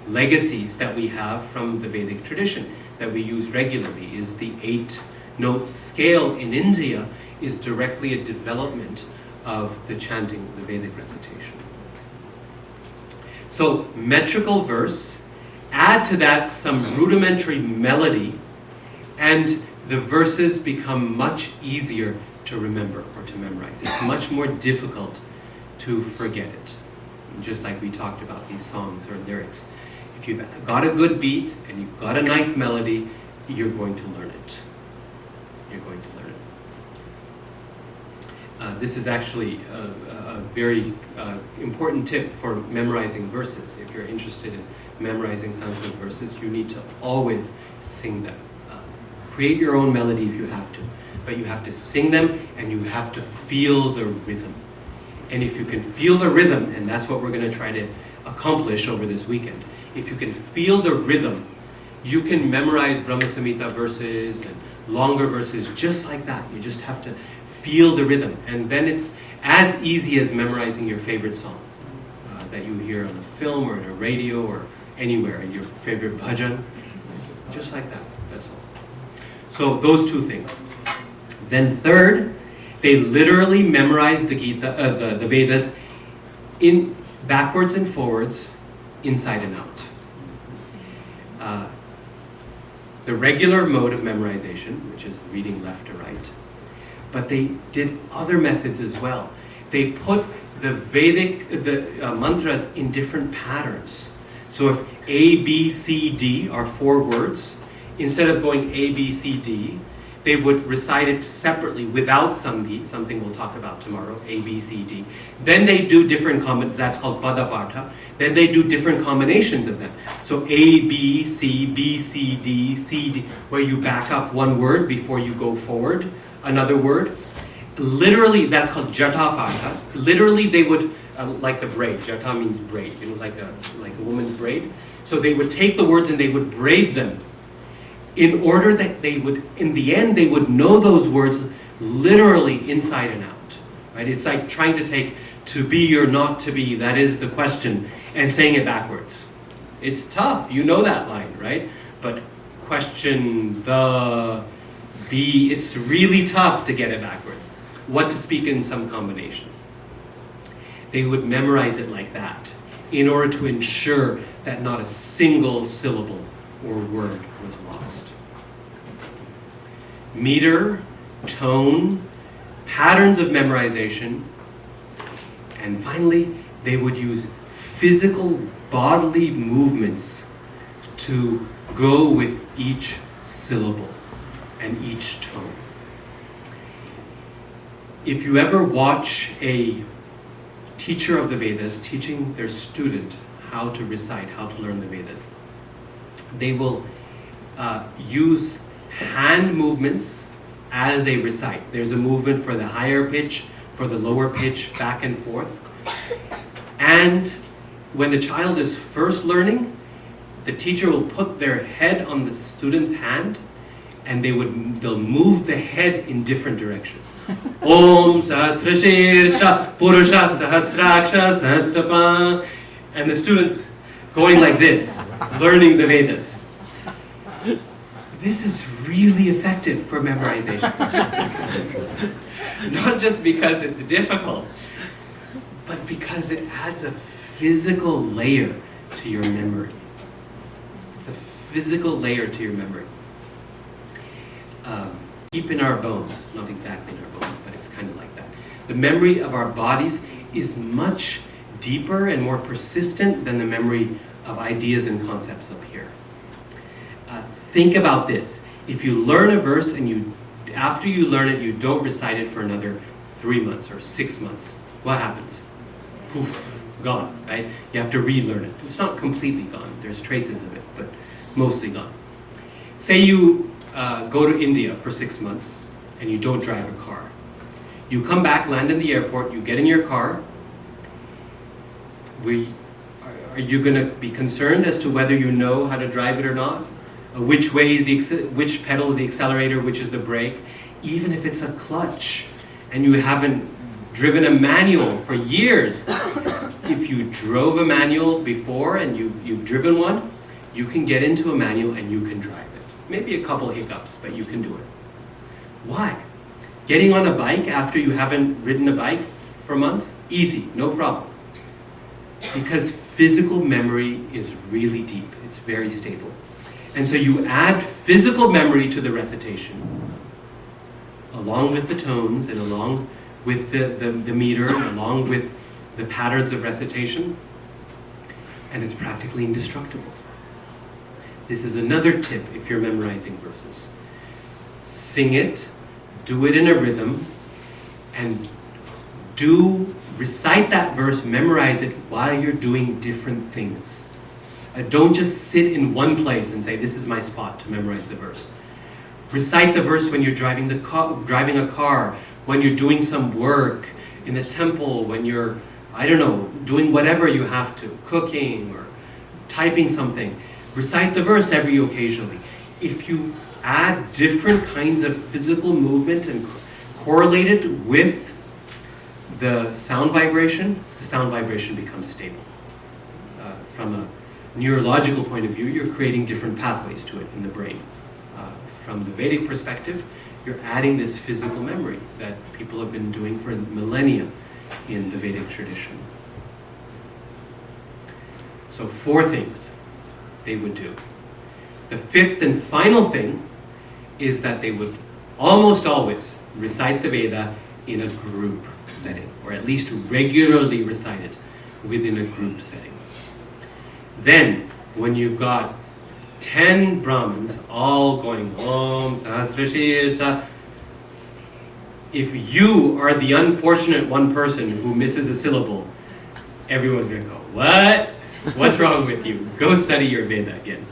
legacies that we have from the Vedic tradition that we use regularly, is the 8-note scale in India is directly a development of the chanting, the Vedic recitation. So metrical verse, add to that some rudimentary melody, and the verses become much easier to remember or to memorize. It's much more difficult to forget it. Just like we talked about these songs or lyrics. If you've got a good beat and you've got a nice melody, you're going to learn it. You're going to learn it. This is actually a very important tip for memorizing verses. If you're interested in memorizing Sanskrit verses, you need to always sing them. Create your own melody if you have to, but you have to sing them and you have to feel the rhythm. And if you can feel the rhythm, and that's what we're going to try to accomplish over this weekend, if you can feel the rhythm, you can memorize Brahma Samhita verses and longer verses just like that. You just have to feel the rhythm. And then it's as easy as memorizing your favorite song that you hear on a film or on a radio or anywhere, in your favorite bhajan. Just like that, that's all. So those 2 things. Then third, they literally memorize the Gita, the Vedas, in backwards and forwards, inside and out. The regular mode of memorization, which is reading left to right, but they did other methods as well. They put the Vedic mantras in different patterns. So if A, B, C, D are 4 words, instead of going A, B, C, D, they would recite it separately without sandhi, something we'll talk about tomorrow, A, B, C, D. Then they do different that's called padapatha. Then they do different combinations of them. So A, B, C, B, C, D, C, D, where you back up one word before you go forward another word. Literally, that's called jatapatha. Literally, they would, like the braid, jata means braid, like a woman's braid. So they would take the words and they would braid them, in order that they would, in the end, they would know those words literally inside and out. Right? It's like trying to take to be or not to be, that is the question, and saying it backwards. It's tough, you know that line, right? But question, the, be, it's really tough to get it backwards. What to speak in some combination. They would memorize it like that, in order to ensure that not a single syllable or word was lost. Meter, tone, patterns of memorization, and finally, they would use physical bodily movements to go with each syllable and each tone. If you ever watch a teacher of the Vedas teaching their student how to recite, how to learn the Vedas, they will use hand movements as they recite. There's a movement for the higher pitch, for the lower pitch, back and forth. And when the child is first learning, the teacher will put their head on the student's hand, and they'll move the head in different directions. Om Sahasrashirsha Purusha Sahasraksha Sahasrapa. And the students going like this, learning the Vedas. This is really effective for memorization. Not just because it's difficult, but because it adds a physical layer to your memory. It's a physical layer to your memory. Deep in our bones, not exactly in our bones, but it's kind of like that. The memory of our bodies is much deeper and more persistent than the memory of ideas and concepts up here. Think about this. If you learn a verse and after you learn it, you don't recite it for another 3 months or 6 months, what happens? Poof, gone, right? You have to relearn it. It's not completely gone. There's traces of it, but mostly gone. Say you go to India for 6 months and you don't drive a car. You come back, land in the airport, you get in your car. Are you going to be concerned as to whether you know how to drive it or not? Which pedal is the accelerator, which is the brake? Even if it's a clutch and you haven't driven a manual for years, if you drove a manual before and you've driven one, you can get into a manual and you can drive it. Maybe a couple hiccups, but you can do it. Why? Getting on a bike after you haven't ridden a bike for months? Easy, no problem. Because physical memory is really deep. It's very stable. And so you add physical memory to the recitation, along with the tones and along with the meter, along with the patterns of recitation, and it's practically indestructible. This is another tip if you're memorizing verses. Sing it, do it in a rhythm, and recite that verse, memorize it while you're doing different things. Don't just sit in one place and say, this is my spot to memorize the verse. Recite the verse when you're driving a car, when you're doing some work in the temple, when you're, doing whatever you have to, cooking or typing something. Recite the verse occasionally. If you add different kinds of physical movement and correlate it with the sound vibration becomes stable. From a neurological point of view, you're creating different pathways to it in the brain. From the Vedic perspective, you're adding this physical memory that people have been doing for millennia in the Vedic tradition. So 4 things they would do. The 5th and final thing is that they would almost always recite the Veda in a group setting, or at least regularly recite it within a group setting. Then, when you've got 10 Brahmins all going Om Sahasrashirsha, if you are the unfortunate one person who misses a syllable, everyone's going to go, what? What's wrong with you? Go study your Veda again.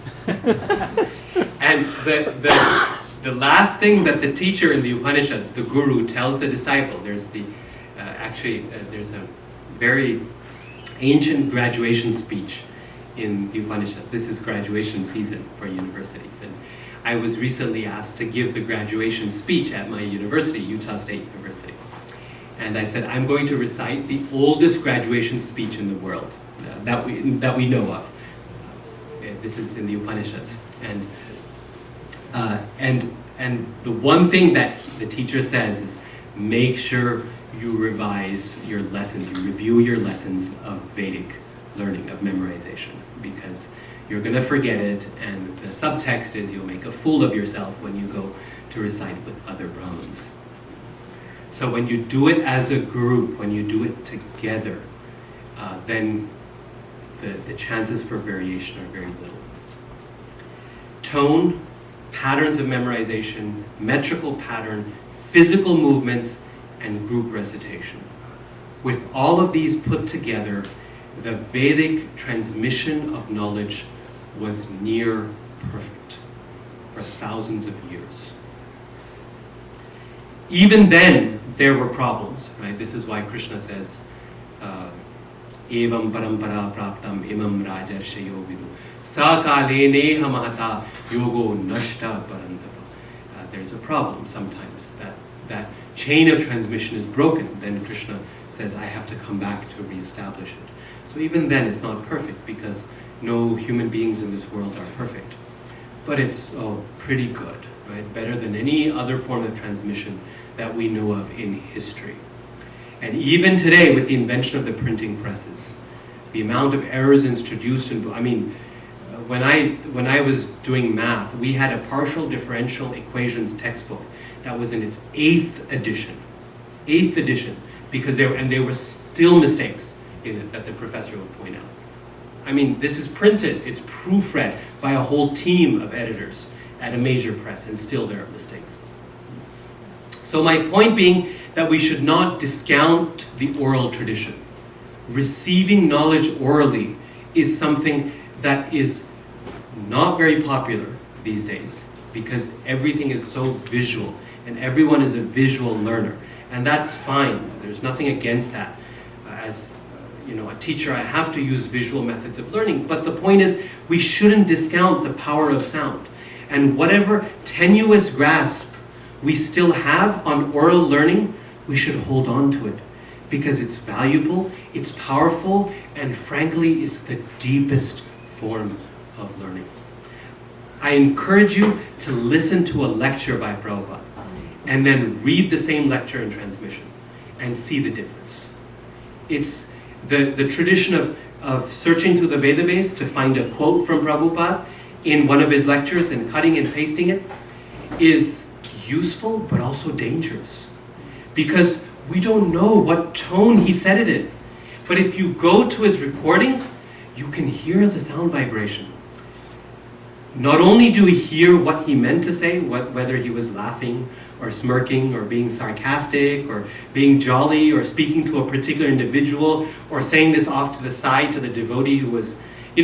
And the last thing that the teacher in the Upanishads, the guru, tells the disciple, there's a very ancient graduation speech in the Upanishads. This is graduation season for universities. And I was recently asked to give the graduation speech at my university, Utah State University. And I said, I'm going to recite the oldest graduation speech in the world that we know of. This is in the Upanishads. And the one thing that the teacher says is, make sure you revise your lessons, you review your lessons of Vedic learning, of memorization, because you're going to forget it, and the subtext is you'll make a fool of yourself when you go to recite with other Brahmins. So when you do it as a group, when you do it together, then the chances for variation are very little. Tone, patterns of memorization, metrical pattern, physical movements, and group recitation. With all of these put together, the Vedic transmission of knowledge was near perfect for thousands of years. Even then, there were problems, right? This is why Krishna says, evam parampara praptam imam rajarshayo vidu sakalene hamahata yogo nashta parantapa. There's a problem sometimes that chain of transmission is broken. Then Krishna says, I have to come back to reestablish it. So even then it's not perfect, because no human beings in this world are perfect. But it's pretty good, right? Better than any other form of transmission that we know of in history. And even today, with the invention of the printing presses, the amount of errors introduced in, when I was doing math, we had a partial differential equations textbook that was in its 8th edition. 8th edition, because there were still mistakes in it that the professor would point out. This is printed, it's proofread by a whole team of editors at a major press, and still there are mistakes. So my point being that we should not discount the oral tradition. Receiving knowledge orally is something that is not very popular these days, because everything is so visual, and everyone is a visual learner. And that's fine, there's nothing against that. As a teacher, I have to use visual methods of learning, but the point is, we shouldn't discount the power of sound. And whatever tenuous grasp we still have on oral learning, we should hold on to it, because it's valuable, it's powerful, and frankly, it's the deepest form of learning. I encourage you to listen to a lecture by Prabhupada, and then read the same lecture in transmission, and see the difference. It's the tradition of searching through the Vedabase to find a quote from Prabhupada in one of his lectures and cutting and pasting it is useful, but also dangerous, because we don't know what tone he said it in. But if you go to his recordings, you can hear the sound vibration. Not only do we hear what he meant to say, whether he was laughing or smirking or being sarcastic or being jolly or speaking to a particular individual or saying this off to the side to the devotee who was, if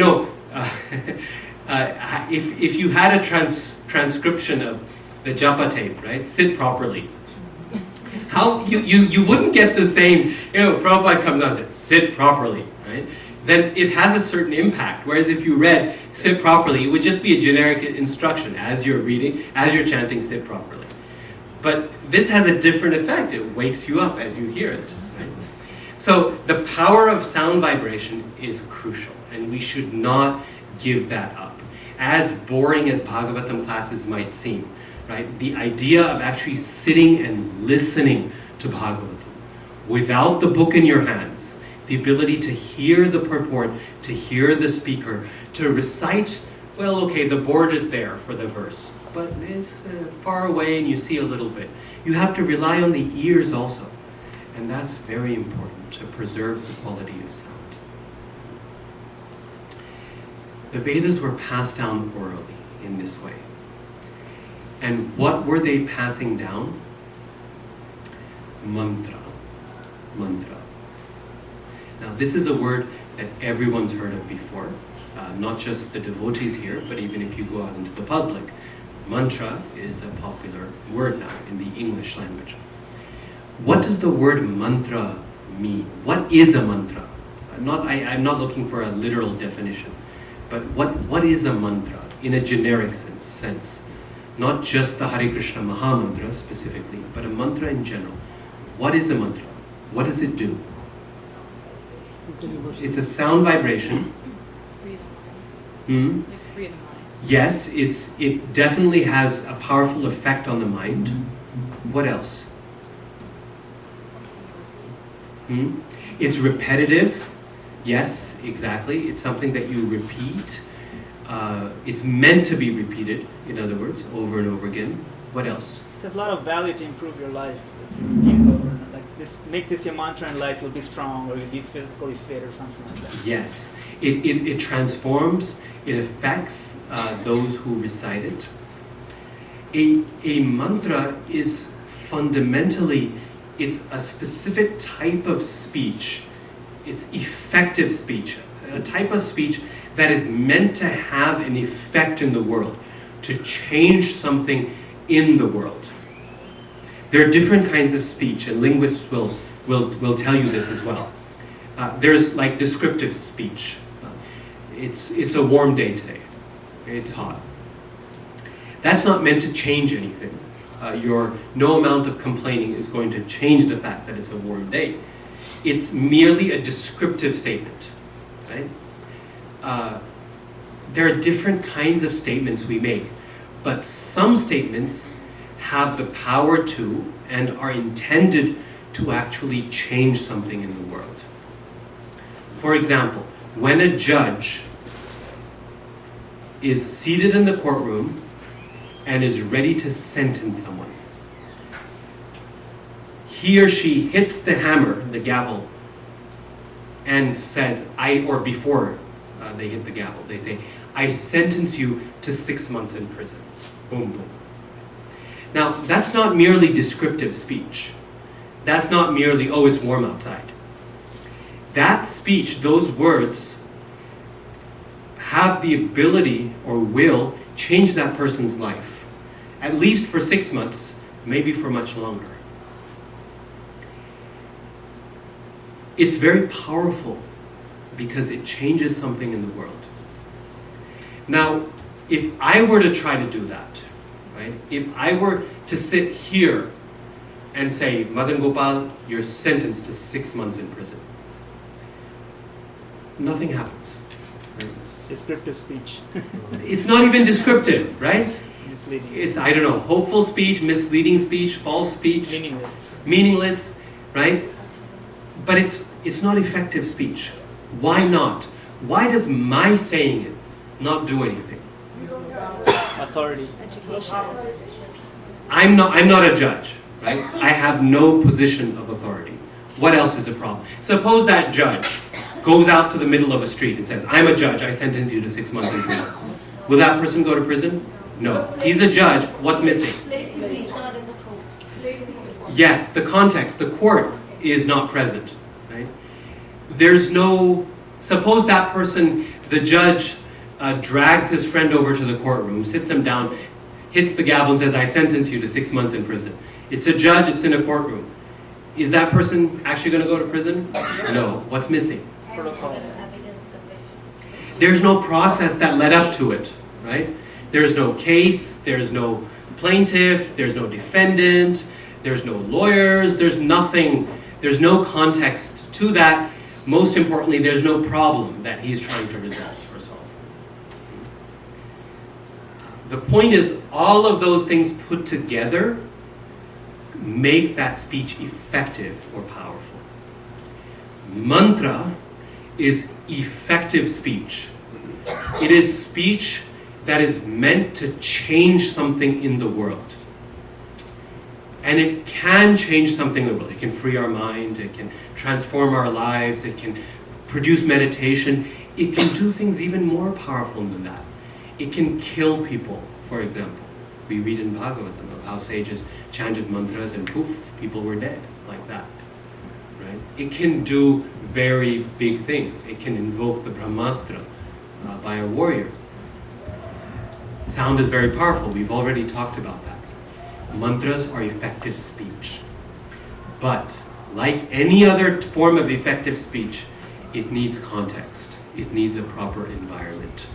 you had a transcription of the japa tape, right, sit properly, how you wouldn't get the same, Prabhupada comes out and says, sit properly, right? Then it has a certain impact. Whereas if you read, sit properly, it would just be a generic instruction as you're reading, as you're chanting, sit properly. But this has a different effect. It wakes you up as you hear it, right? So the power of sound vibration is crucial, and we should not give that up. As boring as Bhagavatam classes might seem, right? The idea of actually sitting and listening to Bhagavatam without the book in your hands, the ability to hear the purport, to hear the speaker, to recite, well, okay, the board is there for the verse, but it's far away and you see a little bit. You have to rely on the ears also, and that's very important to preserve the quality of sound. The Vedas were passed down orally in this way. And what were they passing down? Mantra. Mantra. Now this is a word that everyone's heard of before, not just the devotees here, but even if you go out into the public. Mantra is a popular word now in the English language. What does the word mantra mean? What is a mantra? I'm not looking for a literal definition, but what is a mantra in a generic sense? Not just the Hare Krishna Maha Mantra specifically, but a mantra in general. What is a mantra? What does it do? It's a sound vibration. Yes, it definitely has a powerful effect on the mind. What else? It's repetitive. Yes, exactly. It's something that you repeat. It's meant to be repeated, in other words, over and over again. What else? There's a lot of value to improve your life. If you repeat it over, like this, make this your mantra in life, you'll be strong, or you'll be physically fit, or something like that. Yes, it transforms, it affects those who recite it. A mantra is fundamentally, it's a specific type of speech. It's effective speech, a type of speech that is meant to have an effect in the world, to change something in the world. There are different kinds of speech, and linguists will tell you this as well. There's like descriptive speech. It's a warm day today. It's hot. That's not meant to change anything. No amount of complaining is going to change the fact that it's a warm day. It's merely a descriptive statement, right? There are different kinds of statements we make, but some statements have the power to and are intended to actually change something in the world. For example, when a judge is seated in the courtroom and is ready to sentence someone, he or she hits the hammer, the gavel, and says, before they hit the gavel, they say, "I sentence you to 6 months in prison." Boom, boom. Now, that's not merely descriptive speech. That's not merely, "Oh, it's warm outside." That speech, those words, have the ability or will change that person's life, at least for 6 months, maybe for much longer. It's very powerful because it changes something in the world. Now, if I were to try to do that, right? If I were to sit here and say, "Madan Gopal, you're sentenced to 6 months in prison," nothing happens. Right? Descriptive speech. It's not even descriptive, right? Misleading. It's, I don't know, hopeful speech, misleading speech, false speech. Meaningless, right? But it's not effective speech. Why not? Why does my saying it not do anything? Authority. Education. I'm not a judge, right? I have no position of authority. What else is a problem? Suppose that judge goes out to the middle of a street and says, "I'm a judge, I sentence you to 6 months in prison." Will that person go to prison? No. He's a judge. What's missing? Yes, the context, the court is not present, right? Suppose that person, the judge, drags his friend over to the courtroom, sits him down, hits the gavel and says, "I sentence you to 6 months in prison." It's a judge, it's in a courtroom. Is that person actually going to go to prison? No. What's missing? Protocol. There's no process that led up to it, right? There's no case, there's no plaintiff, there's no defendant, there's no lawyers, there's nothing, there's no context to that. Most importantly, there's no problem that he's trying to resolve or solve. The point is, all of those things put together make that speech effective or powerful. Mantra is effective speech. It is speech that is meant to change something in the world. And it can change something in the world. It can free our mind, it can transform our lives, it can produce meditation. It can do things even more powerful than that. It can kill people, for example. We read in Bhagavatam of how sages chanted mantras and poof, people were dead, like that. Right? It can do very big things. It can invoke the Brahmastra by a warrior. Sound is very powerful. We've already talked about that. Mantras are effective speech. But like any other form of effective speech, it needs context. It needs a proper environment.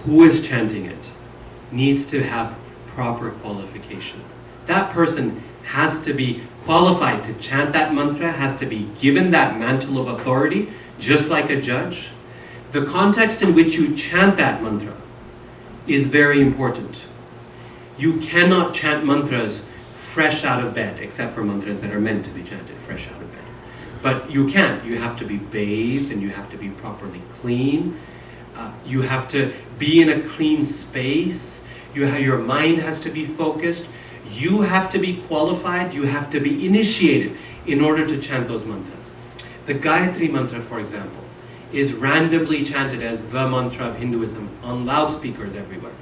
Who is chanting it needs to have proper qualification. That person has to be qualified to chant that mantra, has to be given that mantle of authority, just like a judge. The context in which you chant that mantra is very important. You cannot chant mantras fresh out of bed, except for mantras that are meant to be chanted fresh out of bed. But you can't. You have to be bathed and you have to be properly clean. You have to be in a clean space. Your mind has to be focused. You have to be qualified. You have to be initiated in order to chant those mantras. The Gayatri mantra, for example, is randomly chanted as the mantra of Hinduism on loudspeakers everywhere.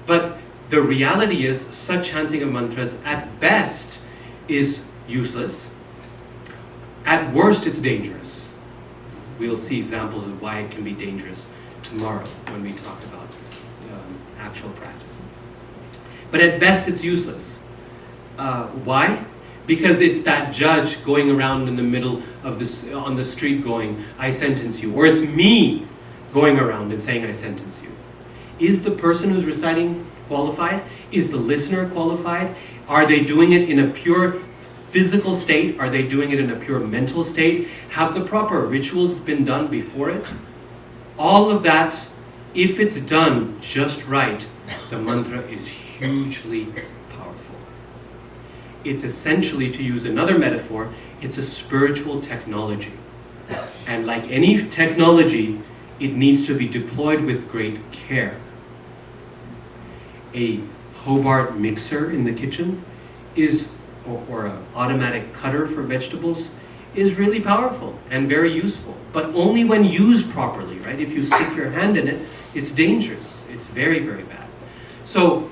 But the reality is, such chanting of mantras at best is useless. At worst, it's dangerous. We'll see examples of why it can be dangerous tomorrow when we talk about actual practice. But at best, it's useless. Why? Because it's that judge going around in the middle of on the street going, I sentence you. Or it's me going around and saying, I sentence you. Is the person who's reciting qualified? Is the listener qualified? Are they doing it in a pure physical state? Are they doing it in a pure mental state? Have the proper rituals been done before it? All of that, if it's done just right, the mantra is hugely powerful. It's essentially, to use another metaphor, it's a spiritual technology. And like any technology, it needs to be deployed with great care. A Hobart mixer in the kitchen is, or an automatic cutter for vegetables, is really powerful and very useful. But only when used properly, right? If you stick your hand in it, it's dangerous. It's very, very bad. So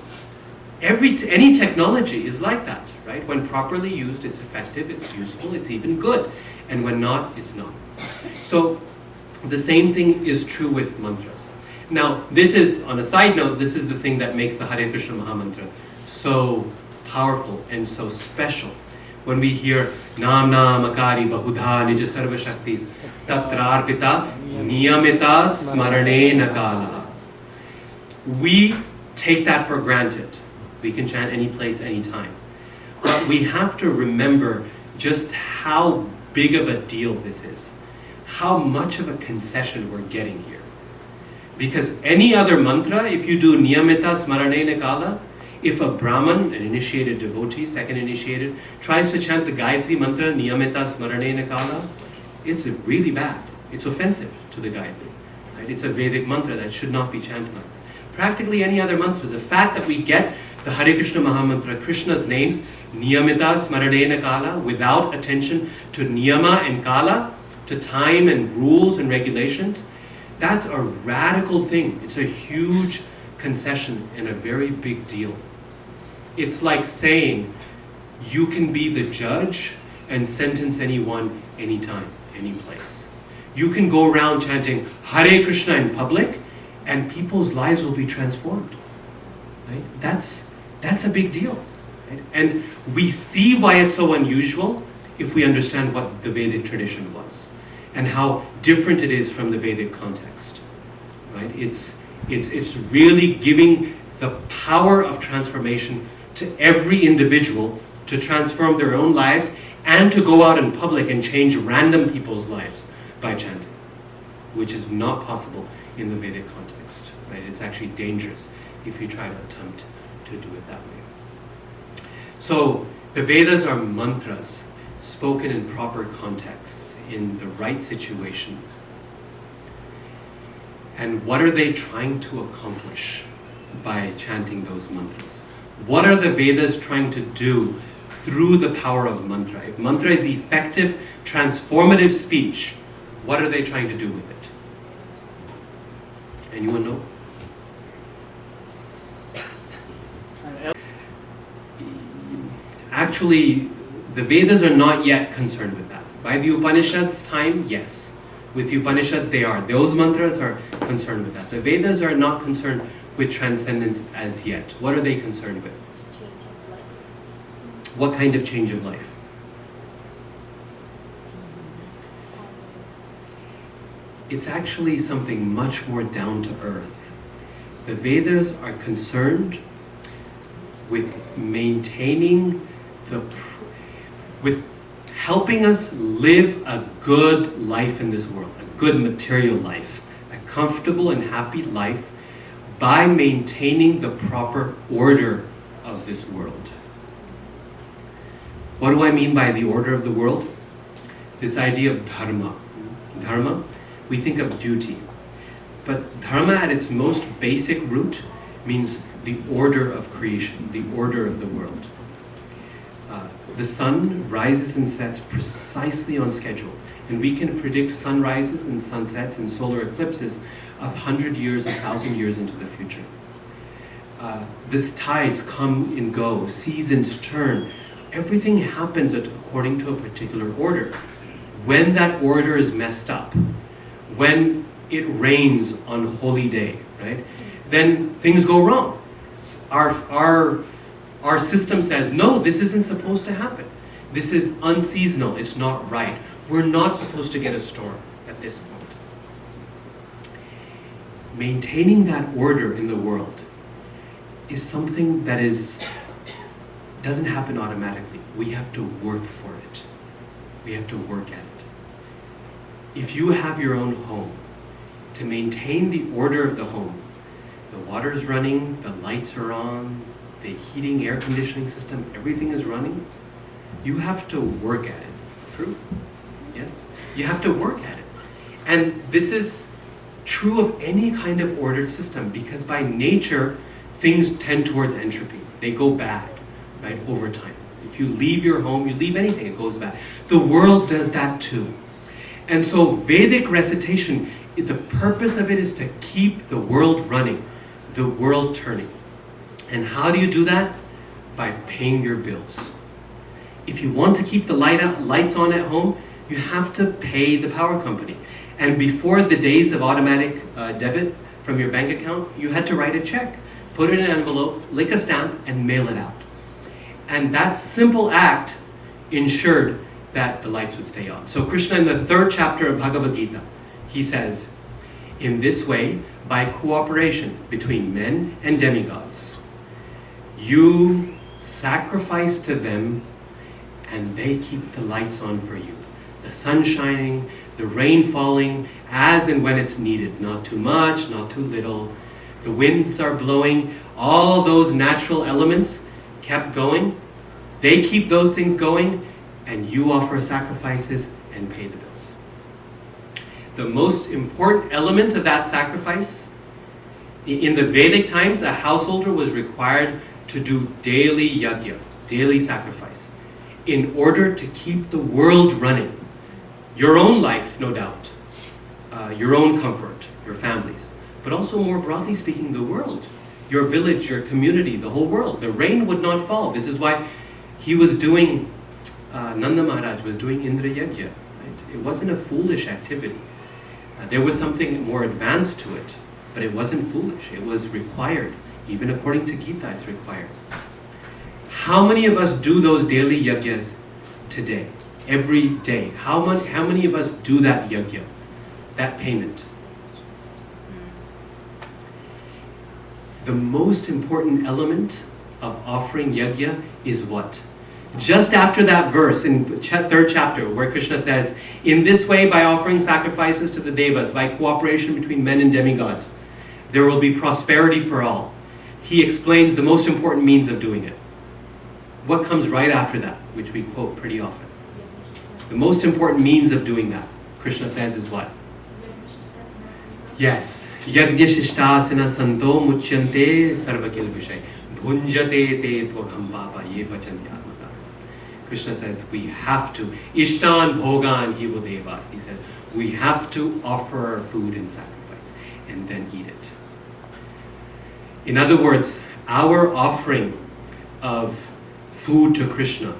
any technology is like that, right? When properly used, it's effective, it's useful, it's even good. And when not, it's not. So the same thing is true with mantras. Now, this is, on a side note, this is the thing that makes the Hare Krishna Mahamantra so powerful and so special. When we hear Nam Nam Akari Bahudha Nija Sarva Shaktis Tatrarpita Niyamita Smarane Nakala. We take that for granted. We can chant any place, any time. But we have to remember just how big of a deal this is. How much of a concession we're getting here. Because any other mantra, if you do Niyamita Smarane Nakala, if a Brahman, an initiated devotee, second initiated, tries to chant the Gayatri mantra, Niyamita Smarane Nakala, it's really bad. It's offensive to the Gayatri. Right? It's a Vedic mantra that should not be chanted like that. Practically any other mantra, the fact that we get the Hare Krishna Mahamantra, Krishna's names, Niyamita Smarane Nakala, without attention to Niyama and Kala, to time and rules and regulations, that's a radical thing. It's a huge concession and a very big deal. It's like saying you can be the judge and sentence anyone, anytime, any place. You can go around chanting Hare Krishna in public and people's lives will be transformed. Right? That's a big deal. Right? And we see why it's so unusual if we understand what the Vedic tradition was and how different it is from the Vedic context. Right? It's really giving the power of transformation to every individual to transform their own lives and to go out in public and change random people's lives by chanting, which is not possible in the Vedic context. Right? It's actually dangerous if you try to attempt to do it that way. So the Vedas are mantras spoken in proper contexts, in the right situation. And what are they trying to accomplish by chanting those mantras? What are the Vedas trying to do through the power of mantra? If mantra is effective, transformative speech, what are they trying to do with it? Anyone know? Actually, the Vedas are not yet concerned with that. By the Upanishads' time, yes. With the Upanishads, they are. Those mantras are concerned with that. The Vedas are not concerned with transcendence as yet. What are they concerned with? Change of life. What kind of change of life? It's actually something much more down to earth. The Vedas are concerned with maintaining with helping us live a good life in this world, a good material life, a comfortable and happy life by maintaining the proper order of this world. What do I mean by the order of the world? This idea of dharma. Dharma, we think of duty. But dharma at its most basic root means the order of creation, the order of the world. The sun rises and sets precisely on schedule. And we can predict sunrises and sunsets and solar eclipses 100 years, 1,000 years into the future. These tides come and go, seasons turn. Everything happens according to a particular order. When that order is messed up, when it rains on holy day, right, then things go wrong. Our system says, no, this isn't supposed to happen. This is unseasonal. It's not right. We're not supposed to get a storm at this point. Maintaining that order in the world is something that doesn't happen automatically. We have to work for it. We have to work at it. If you have your own home, to maintain the order of the home, the water's running, the lights are on, the heating, air conditioning system, everything is running, you have to work at it. True? Yes? You have to work at it. And this is true of any kind of ordered system, because by nature, things tend towards entropy. They go bad, right, over time. If you leave your home, you leave anything, it goes bad. The world does that too. And so Vedic recitation, the purpose of it is to keep the world running, the world turning. And how do you do that? By paying your bills. If you want to keep the lights on at home, you have to pay the power company. And before the days of automatic debit from your bank account, you had to write a check, put it in an envelope, lick a stamp, and mail it out. And that simple act ensured that the lights would stay on. So Krishna, in the 3rd chapter of Bhagavad Gita, he says, in this way, by cooperation between men and demigods, you sacrifice to them and they keep the lights on for you. The sun shining, the rain falling as and when it's needed. Not too much, not too little. The winds are blowing. All those natural elements kept going. They keep those things going, and you offer sacrifices and pay the bills. The most important element of that sacrifice, in the Vedic times, a householder was required to do daily yajna, daily sacrifice, in order to keep the world running. Your own life, no doubt, your own comfort, your families, but also more broadly speaking, the world, your village, your community, the whole world. The rain would not fall. This is why he was doing, Nanda Maharaj was doing Indra Yajna. Right? It wasn't a foolish activity. There was something more advanced to it, but it wasn't foolish. It was required. Even according to Gita, it's required. How many of us do those daily yajnas today? Every day. How many of us do that yajna, that payment? The most important element of offering yajna is what? Just after that verse in 3rd chapter where Krishna says, in this way, by offering sacrifices to the devas, by cooperation between men and demigods, there will be prosperity for all. He explains the most important means of doing it. What comes right after that, which we quote pretty often? The most important means of doing that, Krishna says, is what? Yes. Yajna shishtasana santo muchyante sarvakil vishay bhunjate te tvagam papa ye pachanti atmata. Krishna says we have to. Ishtan bhogan hivo deva. He says we have to offer our food in sacrifice and then eat it. In other words, our offering of food to Krishna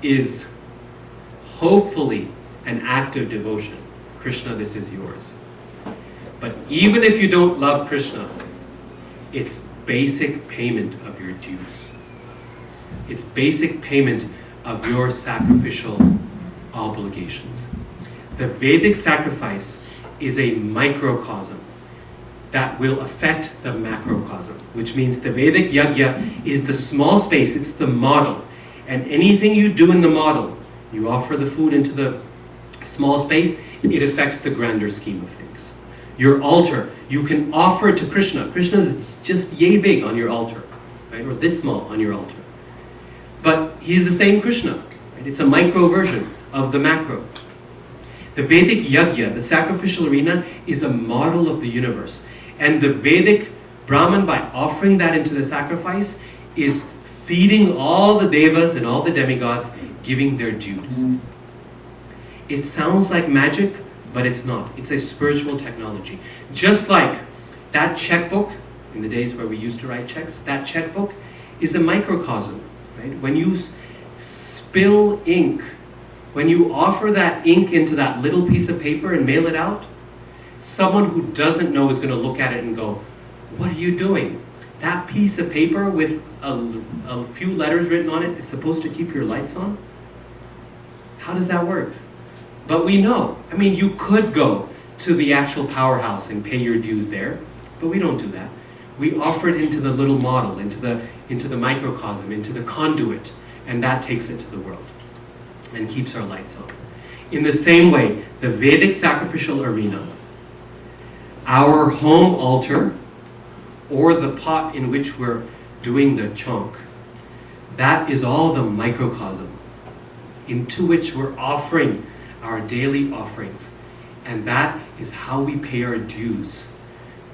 is hopefully an act of devotion. Krishna, this is yours. But even if you don't love Krishna, it's basic payment of your dues. It's basic payment of your sacrificial obligations. The Vedic sacrifice is a microcosm that will affect the macrocosm, which means the Vedic yajna is the small space, it's the model. And anything you do in the model, you offer the food into the small space, it affects the grander scheme of things. Your altar, you can offer to Krishna. Krishna is just yay big on your altar, right? Or this small on your altar. But he's the same Krishna. Right? It's a micro version of the macro. The Vedic yajna, the sacrificial arena, is a model of the universe. And the Vedic Brahman, by offering that into the sacrifice, is feeding all the devas and all the demigods, giving their dues. It sounds like magic, but it's not. It's a spiritual technology. Just like that checkbook, in the days where we used to write checks, that checkbook is a microcosm. Right? When you spill ink, when you offer that ink into that little piece of paper and mail it out, someone who doesn't know is going to look at it and go, what are you doing? That piece of paper with a few letters written on it is supposed to keep your lights on? How does that work? But we know. I mean, you could go to the actual powerhouse and pay your dues there, but we don't do that. We offer it into the little model, into the microcosm, into the conduit, and that takes it to the world and keeps our lights on. In the same way, the Vedic sacrificial arena, our home altar, or the pot in which we're doing the chonk, that is all the microcosm into which we're offering our daily offerings. And that is how we pay our dues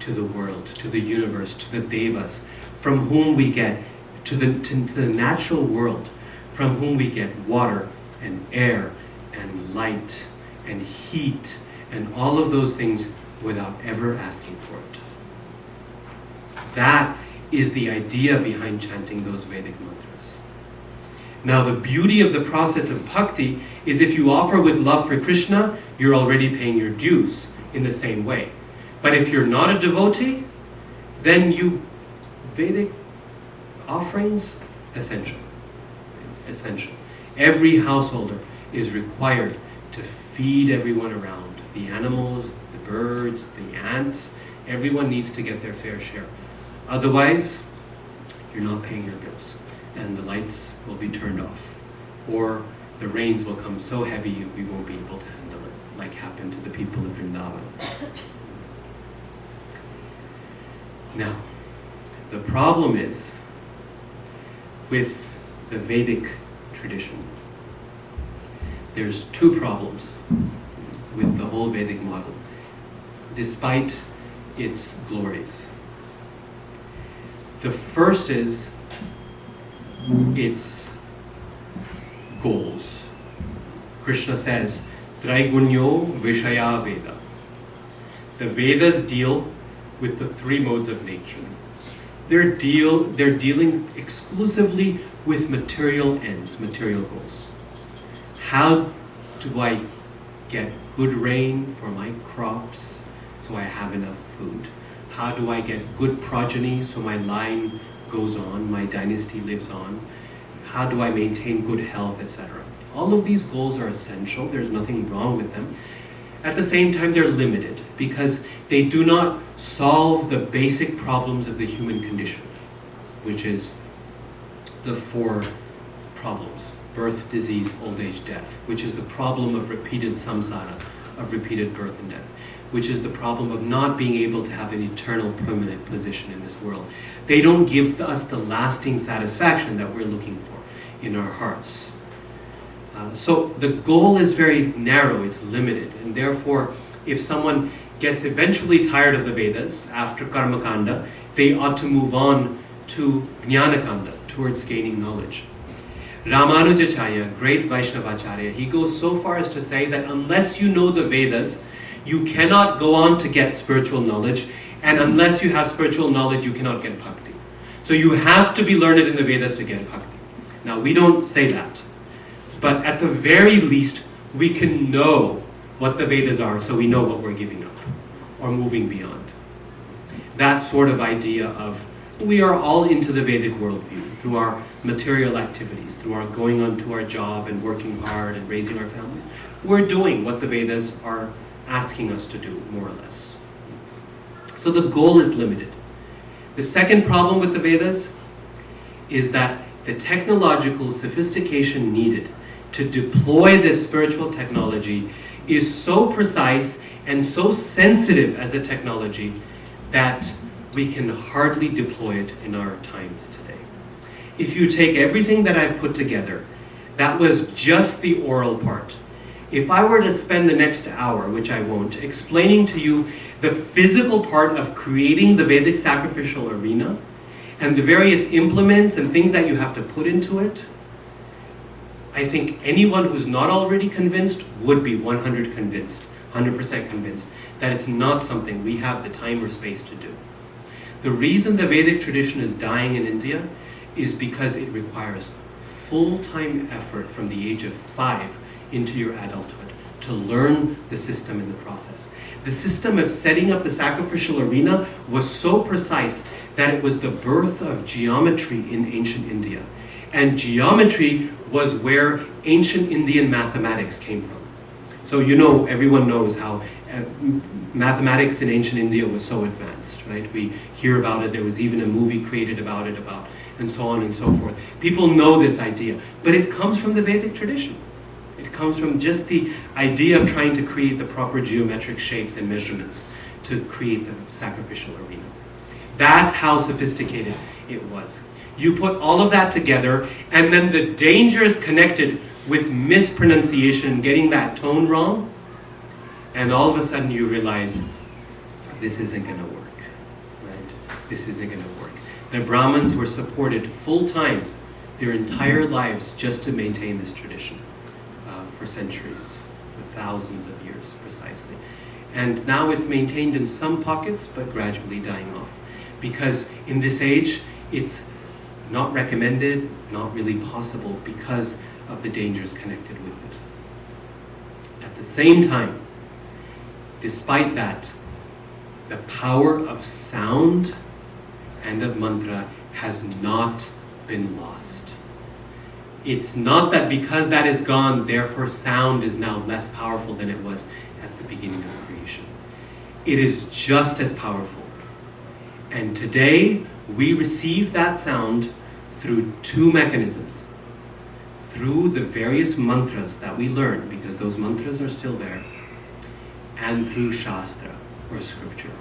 to the world, to the universe, to the devas, from whom we get, to the natural world, from whom we get water and air and light and heat and all of those things without ever asking for it. That is the idea behind chanting those Vedic mantras. Now, the beauty of the process of bhakti is if you offer with love for Krishna, you're already paying your dues in the same way. But if you're not a devotee, then Vedic offerings, essential. Essential. Every householder is required to feed everyone around. The animals, the birds, the ants, everyone needs to get their fair share. Otherwise, you're not paying your bills, and the lights will be turned off, or the rains will come so heavy we won't be able to handle it, like happened to the people of Vrindavan. Now, the problem is with the Vedic tradition. There's two problems with the whole Vedic model, despite its glories. The first is its goals. Krishna says, Traigunyo Vishaya Veda. The Vedas deal with the three modes of nature. They're dealing exclusively with material ends, material goals. How do I get good rain for my crops so I have enough food? How do I get good progeny so my line goes on, my dynasty lives on? How do I maintain good health, etc.? All of these goals are essential. There's nothing wrong with them. At the same time, they're limited because they do not solve the basic problems of the human condition, which is the four problems: birth, disease, old age, death, which is the problem of repeated samsara, of repeated birth and death, which is the problem of not being able to have an eternal permanent position in this world. They don't give us the lasting satisfaction that we're looking for in our hearts. So the goal is very narrow, it's limited, and therefore if someone gets eventually tired of the Vedas after Karma Kanda, they ought to move on to Jnana Kanda, towards gaining knowledge. Ramanujacharya, great Vaishnavacharya, he goes so far as to say that unless you know the Vedas, you cannot go on to get spiritual knowledge, and unless you have spiritual knowledge, you cannot get bhakti. So you have to be learned in the Vedas to get bhakti. Now, we don't say that, but at the very least, we can know what the Vedas are, so we know what we're giving up, or moving beyond. That sort of idea of, we are all into the Vedic worldview, through our material activities, through our going on to our job and working hard and raising our family. We're doing what the Vedas are asking us to do, more or less. So the goal is limited. The second problem with the Vedas is that the technological sophistication needed to deploy this spiritual technology is so precise and so sensitive as a technology that we can hardly deploy it in our times today. If you take everything that I've put together, that was just the oral part. If I were to spend the next hour, which I won't, explaining to you the physical part of creating the Vedic sacrificial arena and the various implements and things that you have to put into it, I think anyone who's not already convinced would be 100% convinced that it's not something we have the time or space to do. The reason the Vedic tradition is dying in India is because it requires full-time effort from the age of 5 into your adulthood to learn the system in the process. The system of setting up the sacrificial arena was so precise that it was the birth of geometry in ancient India. And geometry was where ancient Indian mathematics came from. So everyone knows how mathematics in ancient India was so advanced, right? We hear about it, there was even a movie created about it, and so on and so forth. People know this idea, but it comes from the Vedic tradition. It comes from just the idea of trying to create the proper geometric shapes and measurements to create the sacrificial arena. That's how sophisticated it was. You put all of that together, and then the dangers connected with mispronunciation, getting that tone wrong, and all of a sudden you realize, this isn't going to work, right? This isn't going to work. The Brahmins were supported full-time their entire lives just to maintain this tradition for centuries, for thousands of years precisely. And now it's maintained in some pockets, but gradually dying off. Because in this age, it's not recommended, not really possible because of the dangers connected with it. At the same time, despite that, the power of sound and of mantra has not been lost. It's not that because that is gone, therefore sound is now less powerful than it was at the beginning of creation. It is just as powerful. And today, we receive that sound through two mechanisms. Through the various mantras that we learn, because those mantras are still there, and through Shastra, or scripture.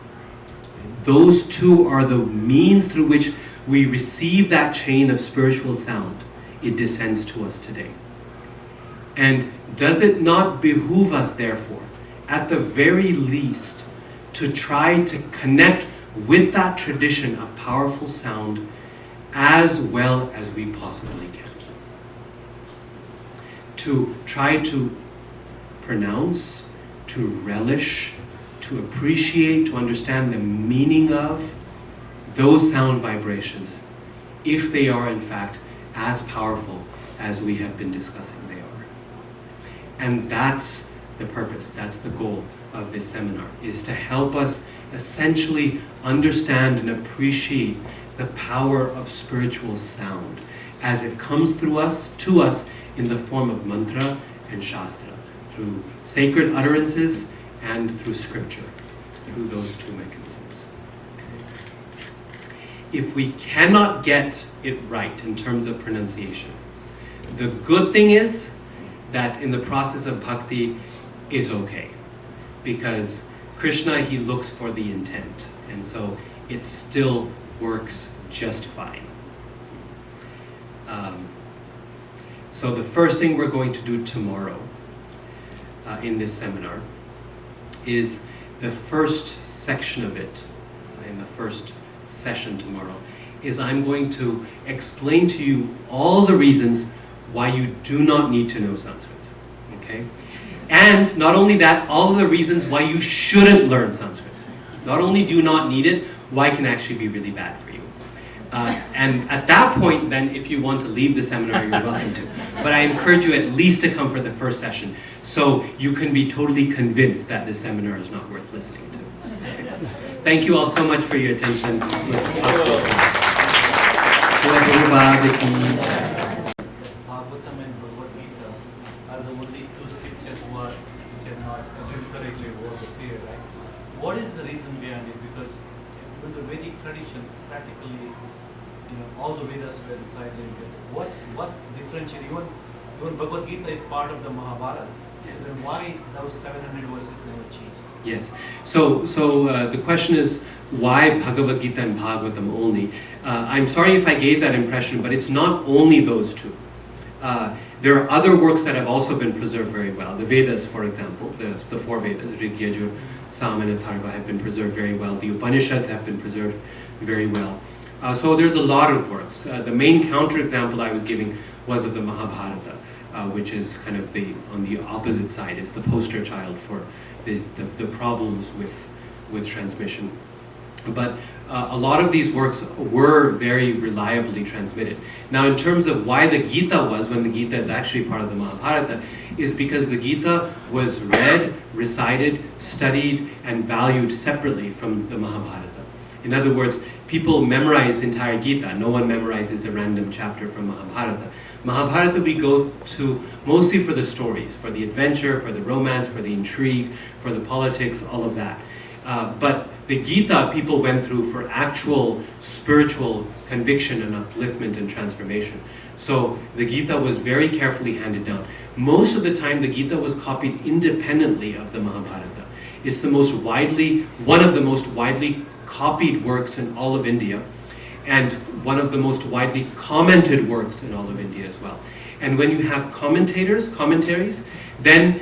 Those two are the means through which we receive that chain of spiritual sound. It descends to us today. And does it not behoove us, therefore, at the very least, to try to connect with that tradition of powerful sound as well as we possibly can? To try to pronounce, to relish, to appreciate, to understand the meaning of those sound vibrations, if they are in fact as powerful as we have been discussing they are. And that's the purpose, that's the goal of this seminar, is to help us essentially understand and appreciate the power of spiritual sound as it comes through us, to us, in the form of mantra and shastra, through sacred utterances and through scripture, through those two mechanisms. If we cannot get it right in terms of pronunciation, the good thing is that in the process of bhakti is okay, because Krishna, he looks for the intent, and so it still works just fine. So the first thing we're going to do tomorrow in this seminar is the first section of it, in the first session tomorrow, is I'm going to explain to you all the reasons why you do not need to know Sanskrit. Okay? And not only that, all of the reasons why you shouldn't learn Sanskrit. Not only do you not need it, why it can actually be really bad for you. And at that point, then, if you want to leave the seminar, you're welcome to. But I encourage you at least to come for the first session, so you can be totally convinced that this seminar is not worth listening to. Thank you all so much for your attention. Bhagavatam and Bhagavad Gita are the only two scriptures which are not comparatively over here, right? What is the reason behind it? Because in the Vedic tradition, practically, all the Vedas were recited in this. What's differentiating? Even Bhagavad Gita is part of the Mahabharata. Yes. Then why those 700 verses never changed? Yes. So the question is, why Bhagavad Gita and Bhagavatam only? I'm sorry if I gave that impression, but it's not only those two. There are other works that have also been preserved very well. The Vedas, for example, the four Vedas, Rig, Yajur, Sam, and Atharva, have been preserved very well. The Upanishads have been preserved very well. So there's a lot of works. The main counterexample I was giving was of the Mahabharata, which is kind of on the opposite side. It's the poster child for the problems with transmission. But a lot of these works were very reliably transmitted. Now, in terms of why the Gita was, when the Gita is actually part of the Mahabharata, is because the Gita was read, recited, studied, and valued separately from the Mahabharata. In other words, people memorize entire Gita. No one memorizes a random chapter from Mahabharata. Mahabharata we go to mostly for the stories, for the adventure, for the romance, for the intrigue, for the politics, all of that. But the Gita people went through for actual spiritual conviction and upliftment and transformation. So the Gita was very carefully handed down. Most of the time the Gita was copied independently of the Mahabharata. It's one of the most widely copied works in all of India, and one of the most widely commented works in all of India as well. And when you have commentaries, then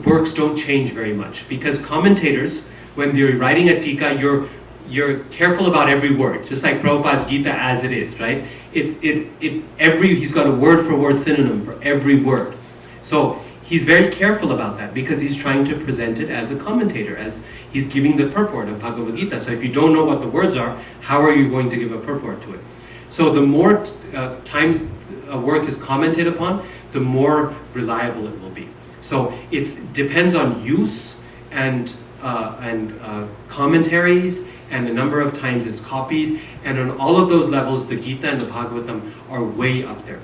works don't change very much, because commentators, when you're writing a tika, you're careful about every word, just like Prabhupada's Gita as it is, right? He's got a word for word synonym for every word. So he's very careful about that, because he's trying to present it as a commentator, as he's giving the purport of Bhagavad Gita. So if you don't know what the words are, how are you going to give a purport to it? So the more times a work is commented upon, the more reliable it will be. So it depends on use and commentaries and the number of times it's copied, and on all of those levels the Gita and the Bhagavatam are way up there.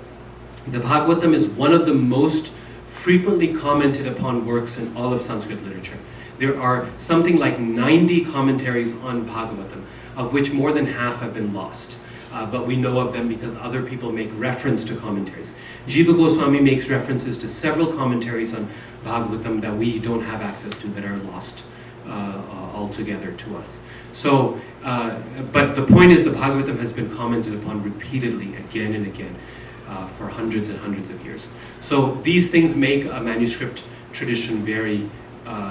The Bhagavatam is one of the most frequently commented upon works in all of Sanskrit literature. There are something like 90 commentaries on Bhagavatam, of which more than half have been lost. But we know of them because other people make reference to commentaries. Jiva Goswami makes references to several commentaries on Bhagavatam that we don't have access to, that are lost altogether to us. So, but the point is, the Bhagavatam has been commented upon repeatedly, again and again, for hundreds and hundreds of years. So these things make a manuscript tradition very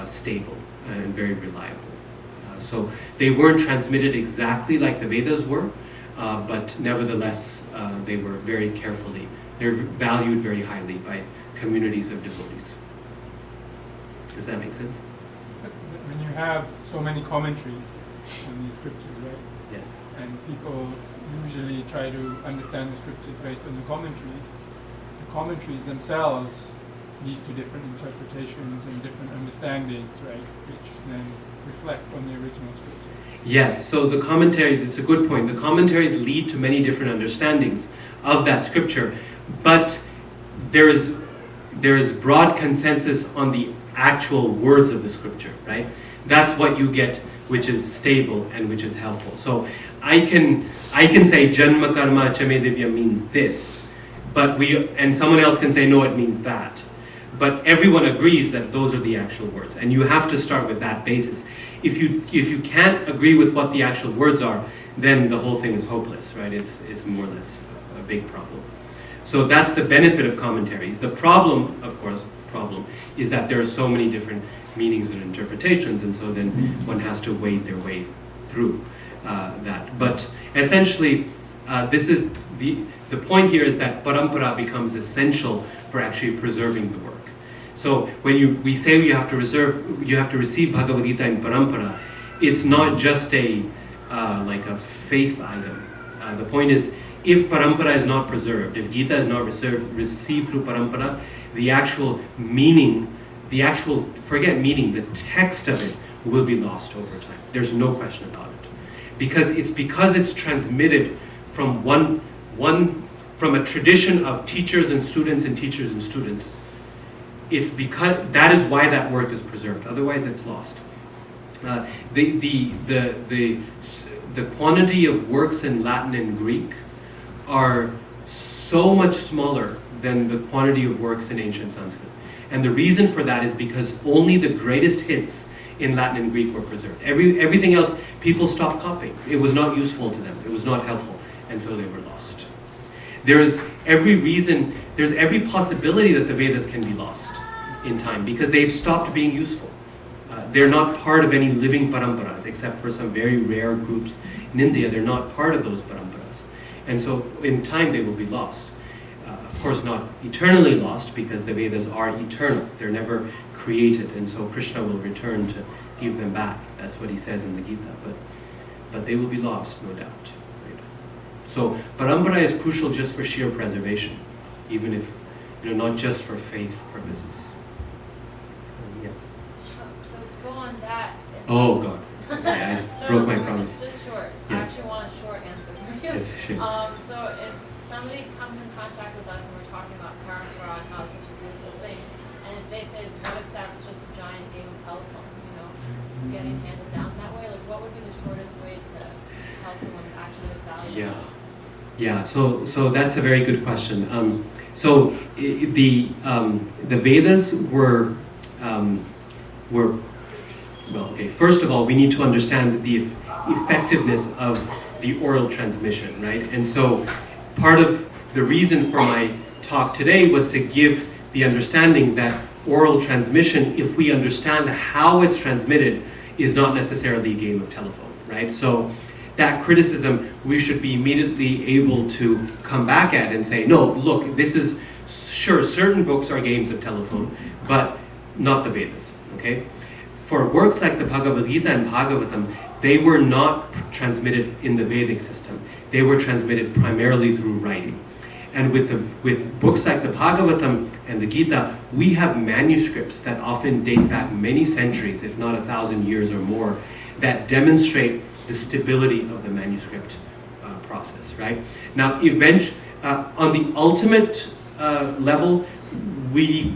stable and very reliable. So they weren't transmitted exactly like the Vedas were, but nevertheless they were they're valued very highly by communities of devotees. Does that make sense? When you have so many commentaries on these scriptures, right? Yes. And people usually try to understand the scriptures based on the commentaries themselves lead to different interpretations and different understandings, right? Which then reflect on the original scripture. Yes, so the commentaries, it's a good point. The commentaries lead to many different understandings of that scripture, but there is broad consensus on the actual words of the scripture, right? That's what you get, which is stable and which is helpful. So I can say Janma Karma Chame Divya means this, and someone else can say no, it means that. But everyone agrees that those are the actual words, and you have to start with that basis. If you can't agree with what the actual words are, then the whole thing is hopeless, right? It's more or less a big problem. So that's the benefit of commentaries. The problem, of course, is that there are so many different meanings and interpretations, and so then one has to wade their way through that. But essentially, this is the point here is that parampara becomes essential for actually preserving the work. So when we say you have to receive Bhagavad Gita in parampara, it's not just like a faith item. The point is, if parampara is not preserved, if Gita is not received through parampara, the actual meaning, forget meaning, the text of it will be lost over time. There's no question about it. Because it's transmitted from from a tradition of teachers and students and teachers and students. It's because that is why that work is preserved. Otherwise, it's lost. The quantity of works in Latin and Greek are so much smaller than the quantity of works in ancient Sanskrit. And the reason for that is because only the greatest hits in Latin and Greek were preserved. Everything else, people stopped copying. It was not useful to them. It was not helpful. And so they were lost. There's every possibility that the Vedas can be lost in time because they've stopped being useful. They're not part of any living paramparas, except for some very rare groups in India. They're not part of those paramparas. And so in time they will be lost. Of course not eternally lost, because the Vedas are eternal. They're never created, and so Krishna will return to give them back. That's what he says in the Gita. But they will be lost, no doubt. Right? So parampara is crucial just for sheer preservation, even if, not just for faith purposes. So to go on that. Oh God. Yeah, broke my It's promise. just short. I Yes. actually want a short answer from you. Yes, sure. So if somebody comes in contact with us and we're talking about parampara and how it's such a beautiful thing, and if they say, what if that's just a giant game of telephone, getting handed down that way? Like, what would be the shortest way to tell someone actually there's value Yeah. in this? Yeah, so that's a very good question. The Vedas were well, okay. First of all, we need to understand the effectiveness of the oral transmission, right? And so, part of the reason for my talk today was to give the understanding that oral transmission, if we understand how it's transmitted, is not necessarily a game of telephone, right? So that criticism we should be immediately able to come back at and say, no, look, this is, sure, certain books are games of telephone, but not the Vedas, okay? For works like the Bhagavad Gita and Bhagavatam, they were not transmitted in the Vedic system. They were transmitted primarily through writing. And with books like the Bhagavatam and the Gita, we have manuscripts that often date back many centuries, if not 1,000 years or more, that demonstrate the stability of the manuscript process, right? Now, on the ultimate level, we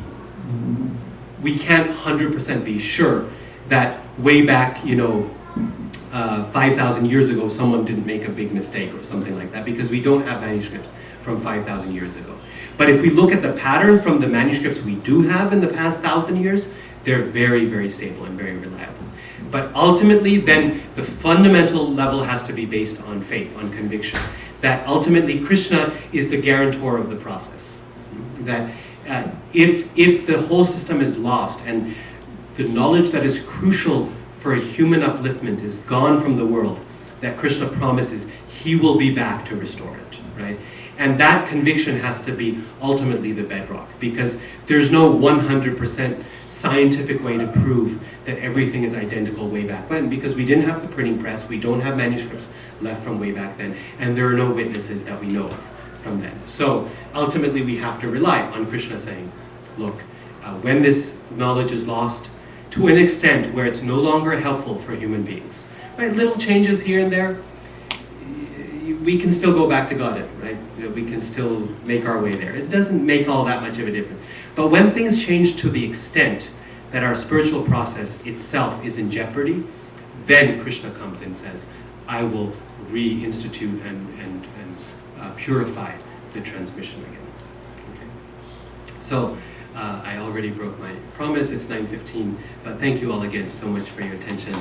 can't 100% be sure that way back, 5,000 years ago, someone didn't make a big mistake or something like that, because we don't have manuscripts from 5,000 years ago. But if we look at the pattern from the manuscripts we do have in the past 1,000 years, they're very, very stable and very reliable. But ultimately, then, the fundamental level has to be based on faith, on conviction. That ultimately Krishna is the guarantor of the process. That if the whole system is lost and the knowledge that is crucial for human upliftment is gone from the world, that Krishna promises he will be back to restore it, right? And that conviction has to be ultimately the bedrock, because there's no 100% scientific way to prove that everything is identical way back when, because we didn't have the printing press, we don't have manuscripts left from way back then, and there are no witnesses that we know of from then. So ultimately we have to rely on Krishna saying, look, when this knowledge is lost to an extent where it's no longer helpful for human beings, right? Little changes here and there, we can still go back to Godhead, right? We can still make our way there. It doesn't make all that much of a difference. But when things change to the extent that our spiritual process itself is in jeopardy, then Krishna comes and says, I will reinstitute and purify the transmission again. Okay. So I already broke my promise. It's 9:15, but thank you all again so much for your attention.